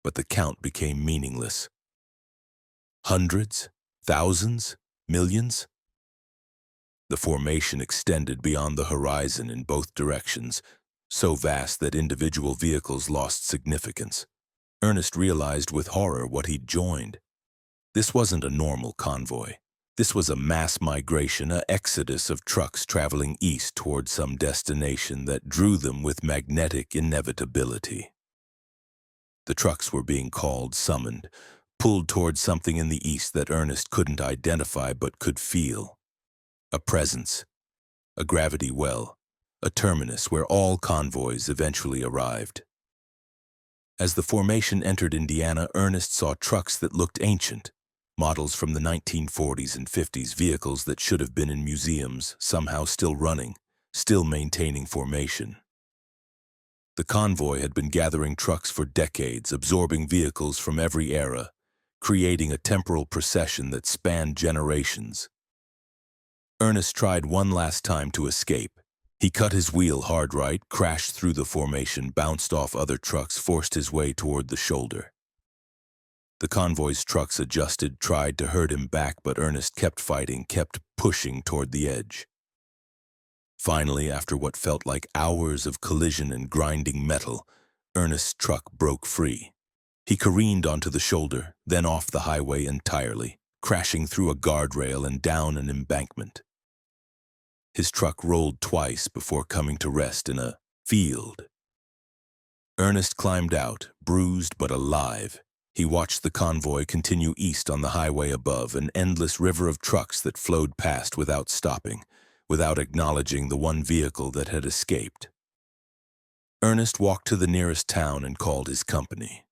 but the count became meaningless. Hundreds? Thousands? Millions? The formation extended beyond the horizon in both directions, so vast that individual vehicles lost significance. Ernest realized with horror what he'd joined. This wasn't a normal convoy. This was a mass migration, an exodus of trucks traveling east toward some destination that drew them with magnetic inevitability. The trucks were being called, summoned, pulled towards something in the east that Ernest couldn't identify but could feel. A presence, a gravity well, a terminus where all convoys eventually arrived. As the formation entered Indiana, Ernest saw trucks that looked ancient, models from the 1940s and 50s, vehicles that should have been in museums, somehow still running, still maintaining formation. The convoy had been gathering trucks for decades, absorbing vehicles from every era, creating a temporal procession that spanned generations. Ernest tried one last time to escape. He cut his wheel hard right, crashed through the formation, bounced off other trucks, forced his way toward the shoulder. The convoy's trucks adjusted, tried to herd him back, but Ernest kept fighting, kept pushing toward the edge. Finally, after what felt like hours of collision and grinding metal, Ernest's truck broke free. He careened onto the shoulder, then off the highway entirely, crashing through a guardrail and down an embankment. His truck rolled twice before coming to rest in a field. Ernest climbed out, bruised but alive. He watched the convoy continue east on the highway above, an endless river of trucks that flowed past without stopping, without acknowledging the one vehicle that had escaped. Ernest walked to the nearest town and called his company.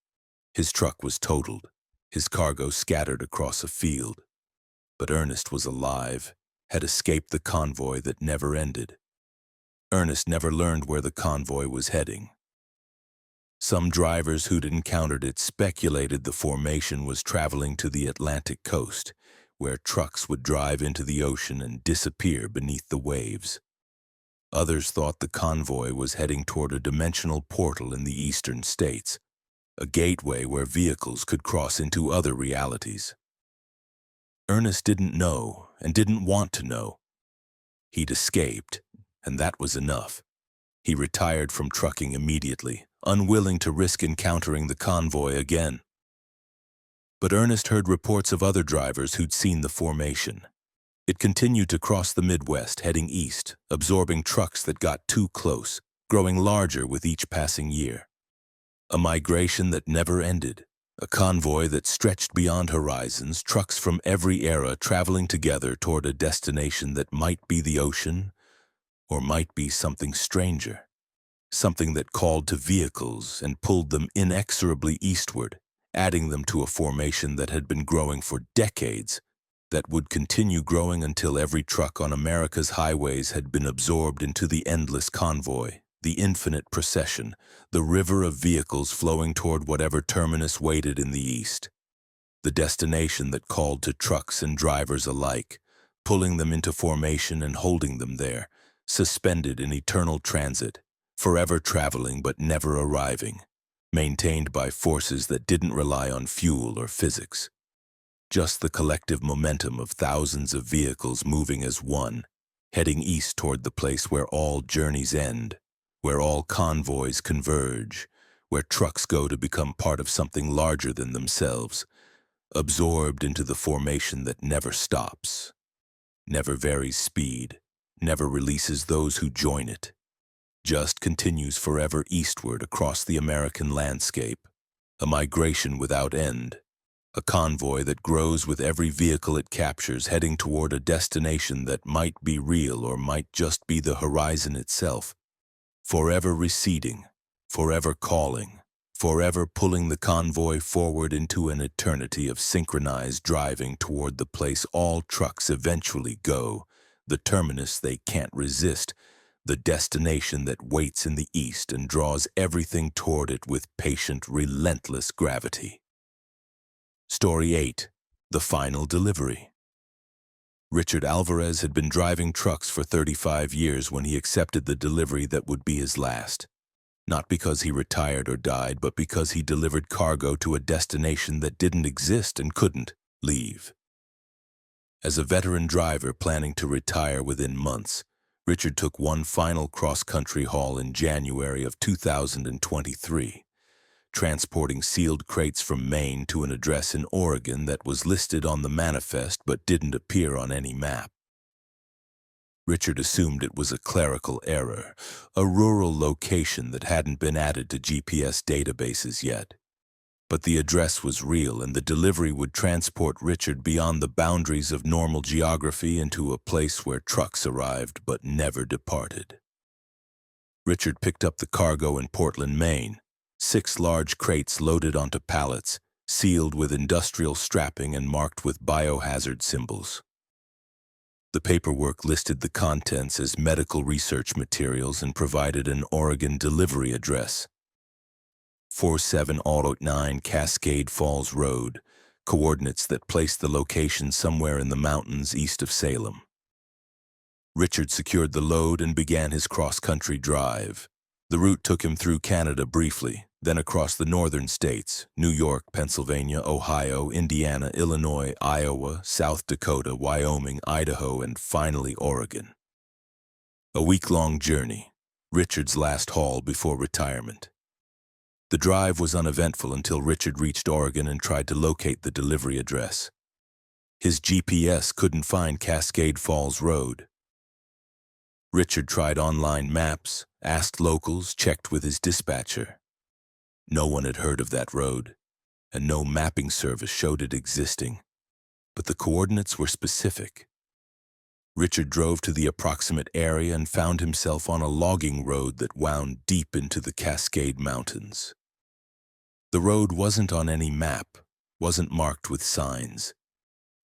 His truck was totaled, his cargo scattered across a field. But Ernest was alive, had escaped the convoy that never ended. Ernest never learned where the convoy was heading. Some drivers who'd encountered it speculated the formation was traveling to the Atlantic coast, where trucks would drive into the ocean and disappear beneath the waves. Others thought the convoy was heading toward a dimensional portal in the eastern states, a gateway where vehicles could cross into other realities. Ernest didn't know and didn't want to know. He'd escaped, and that was enough. He retired from trucking immediately, unwilling to risk encountering the convoy again. But Ernest heard reports of other drivers who'd seen the formation. It continued to cross the Midwest, heading east, absorbing trucks that got too close, growing larger with each passing year. A migration that never ended, a convoy that stretched beyond horizons, trucks from every era traveling together toward a destination that might be the ocean, or might be something stranger, something that called to vehicles and pulled them inexorably eastward, adding them to a formation that had been growing for decades, that would continue growing until every truck on America's highways had been absorbed into the endless convoy, the infinite procession, the river of vehicles flowing toward whatever terminus waited in the east. The destination that called to trucks and drivers alike, pulling them into formation and holding them there, suspended in eternal transit, forever traveling but never arriving, maintained by forces that didn't rely on fuel or physics. Just the collective momentum of thousands of vehicles moving as one, heading east toward the place where all journeys end, where all convoys converge, where trucks go to become part of something larger than themselves, absorbed into the formation that never stops, never varies speed, never releases those who join it, just continues forever eastward across the American landscape, a migration without end, a convoy that grows with every vehicle it captures, heading toward a destination that might be real or might just be the horizon itself, forever receding, forever calling, forever pulling the convoy forward into an eternity of synchronized driving toward the place all trucks eventually go, the terminus they can't resist, the destination that waits in the east and draws everything toward it with patient, relentless gravity. Story 8. The Final Delivery. Richard Alvarez had been driving trucks for 35 years when he accepted the delivery that would be his last. Not because he retired or died, but because he delivered cargo to a destination that didn't exist and couldn't leave. As a veteran driver planning to retire within months, Richard took one final cross-country haul in January of 2023. Transporting sealed crates from Maine to an address in Oregon that was listed on the manifest but didn't appear on any map. Richard assumed it was a clerical error, a rural location that hadn't been added to GPS databases yet. But the address was real, and the delivery would transport Richard beyond the boundaries of normal geography into a place where trucks arrived but never departed. Richard picked up the cargo in Portland, Maine, 6 large crates loaded onto pallets, sealed with industrial strapping and marked with biohazard symbols. The paperwork listed the contents as medical research materials and provided an Oregon delivery address. 4709 Cascade Falls Road, coordinates that placed the location somewhere in the mountains east of Salem. Richard secured the load and began his cross-country drive. The route took him through Canada briefly, then across the northern states, New York, Pennsylvania, Ohio, Indiana, Illinois, Iowa, South Dakota, Wyoming, Idaho, and finally Oregon. A week-long journey, Richard's last haul before retirement. The drive was uneventful until Richard reached Oregon and tried to locate the delivery address. His GPS couldn't find Cascade Falls Road. Richard tried online maps, asked locals, checked with his dispatcher. No one had heard of that road, and no mapping service showed it existing, but the coordinates were specific. Richard drove to the approximate area and found himself on a logging road that wound deep into the Cascade Mountains. The road wasn't on any map, wasn't marked with signs,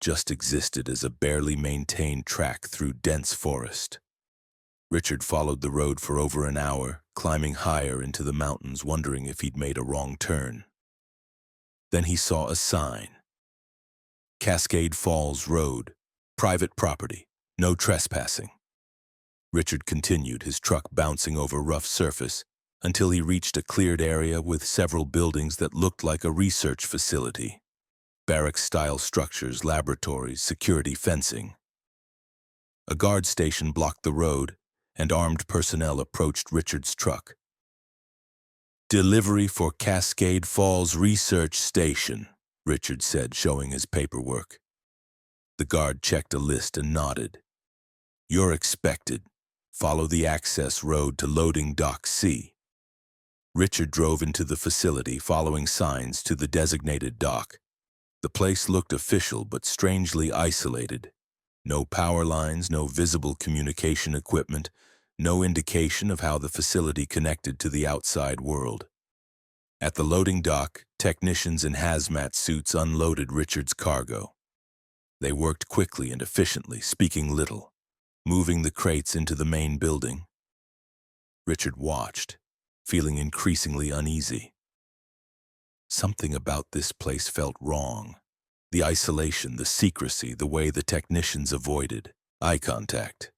just existed as a barely maintained track through dense forest. Richard followed the road for over an hour, climbing higher into the mountains, wondering if he'd made a wrong turn. Then he saw a sign. Cascade Falls Road, private property, no trespassing. Richard continued, his truck bouncing over rough surface, until he reached a cleared area with several buildings that looked like a research facility. Barracks-style structures, laboratories, security fencing. A guard station blocked the road, and armed personnel approached Richard's truck. "Delivery for Cascade Falls Research Station," Richard said, showing his paperwork. The guard checked a list and nodded. "You're expected. Follow the access road to loading dock C." Richard drove into the facility, following signs to the designated dock. The place looked official but strangely isolated. No power lines, no visible communication equipment, no indication of how the facility connected to the outside world. At the loading dock, technicians in hazmat suits unloaded Richard's cargo. They worked quickly and efficiently, speaking little, moving the crates into the main building. Richard watched, feeling increasingly uneasy. Something about this place felt wrong. The isolation, the secrecy, the way the technicians avoided eye contact.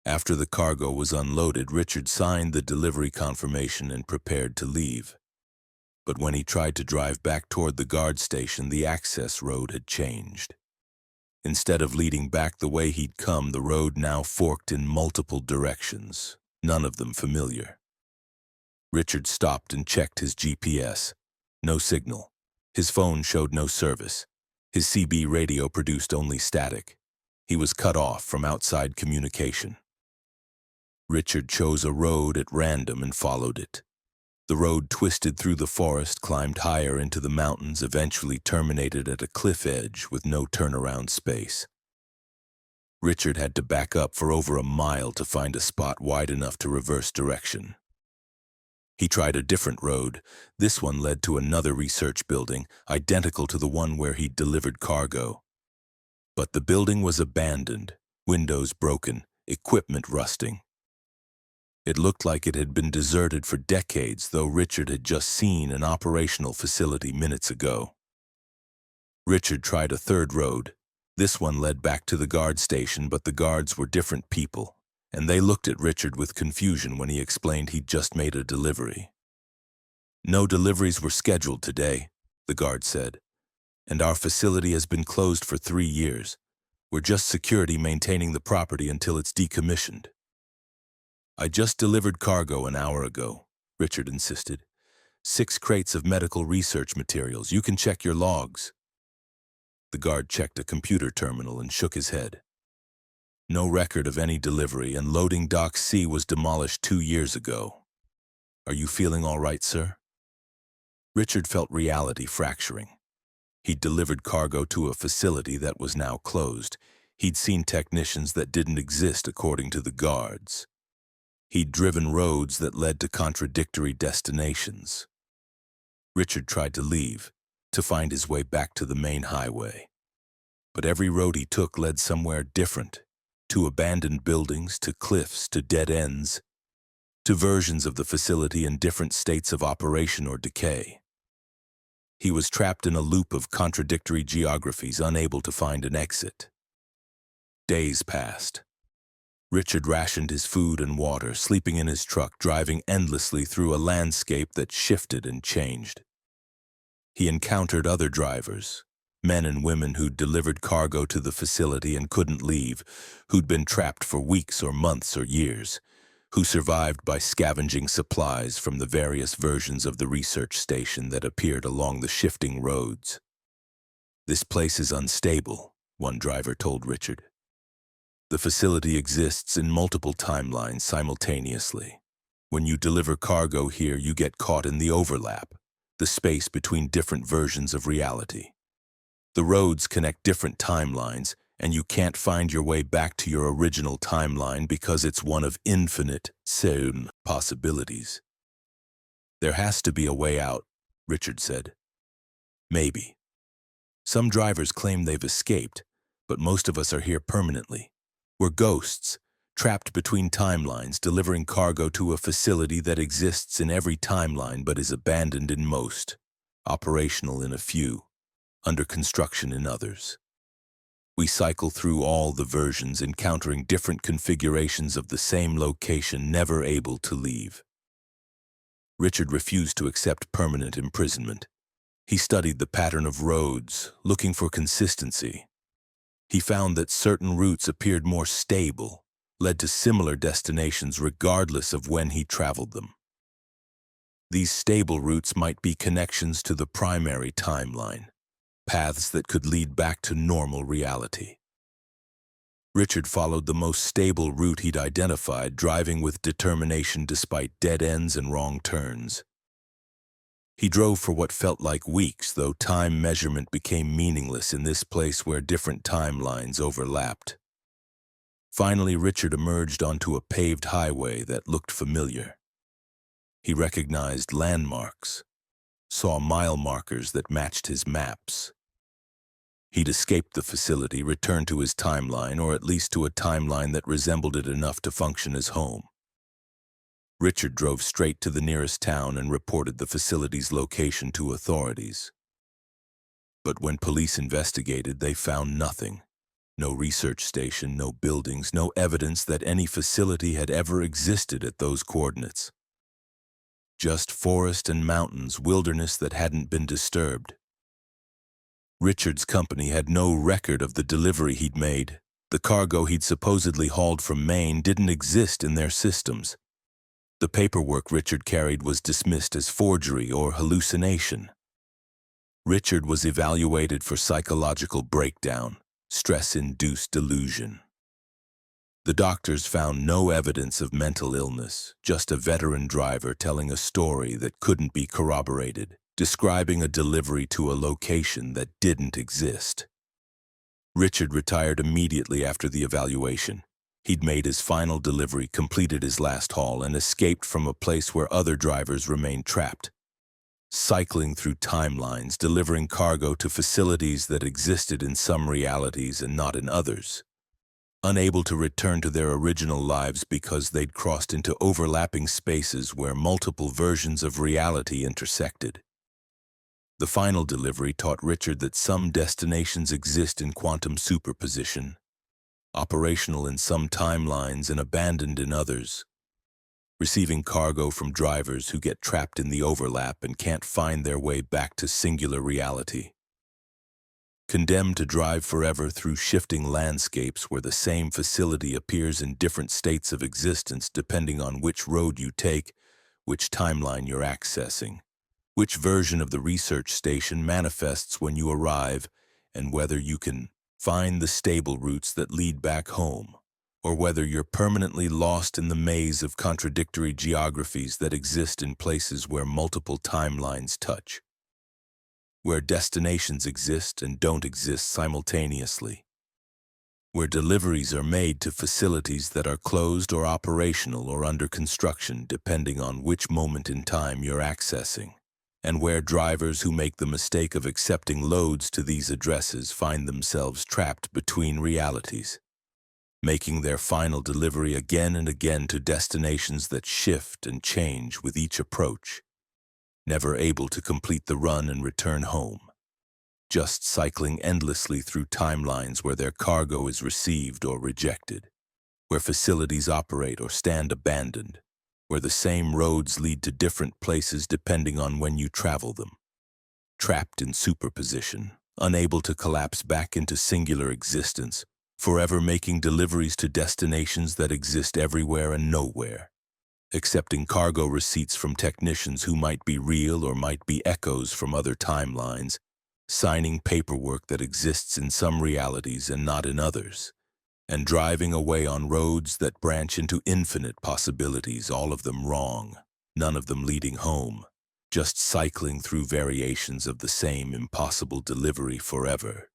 After the cargo was unloaded, Richard signed the delivery confirmation and prepared to leave. But when he tried to drive back toward the guard station, the access road had changed. Instead of leading back the way he'd come, the road now forked in multiple directions, none of them familiar. Richard stopped and checked his GPS. No signal. His phone showed no service. His CB radio produced only static. He was cut off from outside communication. Richard chose a road at random and followed it. The road twisted through the forest, climbed higher into the mountains, eventually terminated at a cliff edge with no turnaround space. Richard had to back up for over a mile to find a spot wide enough to reverse direction. He tried a different road. This one led to another research building, identical to the one where he'd delivered cargo. But the building was abandoned, windows broken, equipment rusting. It looked like it had been deserted for decades, though Richard had just seen an operational facility minutes ago. Richard tried a third road. This one led back to the guard station, but the guards were different people, and they looked at Richard with confusion when he explained he'd just made a delivery. "No deliveries were scheduled today," the guard said, "and our facility has been closed for 3 years. We're just security maintaining the property until it's decommissioned." "I just delivered cargo an hour ago," Richard insisted. 6 crates of medical research materials. You can check your logs." The guard checked a computer terminal and shook his head. "No record of any delivery, and loading dock C was demolished 2 years ago. Are you feeling all right, sir?" Richard felt reality fracturing. He'd delivered cargo to a facility that was now closed. He'd seen technicians that didn't exist according to the guards. He'd driven roads that led to contradictory destinations. Richard tried to leave, to find his way back to the main highway. But every road he took led somewhere different, to abandoned buildings, to cliffs, to dead ends, to versions of the facility in different states of operation or decay. He was trapped in a loop of contradictory geographies, unable to find an exit. Days passed. Richard rationed his food and water, sleeping in his truck, driving endlessly through a landscape that shifted and changed. He encountered other drivers, men and women who'd delivered cargo to the facility and couldn't leave, who'd been trapped for weeks or months or years, who survived by scavenging supplies from the various versions of the research station that appeared along the shifting roads. "This place is unstable," one driver told Richard. "The facility exists in multiple timelines simultaneously. When you deliver cargo here, you get caught in the overlap, the space between different versions of reality. The roads connect different timelines, and you can't find your way back to your original timeline because it's one of infinite possibilities." "There has to be a way out," Richard said. "Maybe. Some drivers claim they've escaped, but most of us are here permanently. We're ghosts, trapped between timelines, delivering cargo to a facility that exists in every timeline but is abandoned in most, operational in a few, under construction in others. We cycle through all the versions, encountering different configurations of the same location, never able to leave." Richard refused to accept permanent imprisonment. He studied the pattern of roads, looking for consistency. He found that certain routes appeared more stable, led to similar destinations regardless of when he traveled them. These stable routes might be connections to the primary timeline, paths that could lead back to normal reality. Richard followed the most stable route he'd identified, driving with determination despite dead ends and wrong turns. He drove for what felt like weeks, though time measurement became meaningless in this place where different timelines overlapped. Finally, Richard emerged onto a paved highway that looked familiar. He recognized landmarks, saw mile markers that matched his maps. He'd escaped the facility, returned to his timeline, or at least to a timeline that resembled it enough to function as home. Richard drove straight to the nearest town and reported the facility's location to authorities. But when police investigated, they found nothing. No research station, no buildings, no evidence that any facility had ever existed at those coordinates. Just forest and mountains, wilderness that hadn't been disturbed. Richard's company had no record of the delivery he'd made. The cargo he'd supposedly hauled from Maine didn't exist in their systems. The paperwork Richard carried was dismissed as forgery or hallucination. Richard was evaluated for psychological breakdown, stress-induced delusion. The doctors found no evidence of mental illness, just a veteran driver telling a story that couldn't be corroborated, describing a delivery to a location that didn't exist. Richard retired immediately after the evaluation. He'd made his final delivery, completed his last haul, and escaped from a place where other drivers remained trapped. Cycling through timelines, delivering cargo to facilities that existed in some realities and not in others. Unable to return to their original lives because they'd crossed into overlapping spaces where multiple versions of reality intersected. The final delivery taught Richard that some destinations exist in quantum superposition, operational in some timelines and abandoned in others. Receiving cargo from drivers who get trapped in the overlap and can't find their way back to singular reality. Condemned to drive forever through shifting landscapes where the same facility appears in different states of existence depending on which road you take, which timeline you're accessing, which version of the research station manifests when you arrive, and whether you can find the stable routes that lead back home, or whether you're permanently lost in the maze of contradictory geographies that exist in places where multiple timelines touch, where destinations exist and don't exist simultaneously, where deliveries are made to facilities that are closed or operational or under construction depending on which moment in time you're accessing, and where drivers who make the mistake of accepting loads to these addresses find themselves trapped between realities, making their final delivery again and again to destinations that shift and change with each approach, never able to complete the run and return home, just cycling endlessly through timelines where their cargo is received or rejected, where facilities operate or stand abandoned, where the same roads lead to different places depending on when you travel them, trapped in superposition, unable to collapse back into singular existence, forever making deliveries to destinations that exist everywhere and nowhere, accepting cargo receipts from technicians who might be real or might be echoes from other timelines, signing paperwork that exists in some realities and not in others, and driving away on roads that branch into infinite possibilities, all of them wrong, none of them leading home, just cycling through variations of the same impossible delivery forever.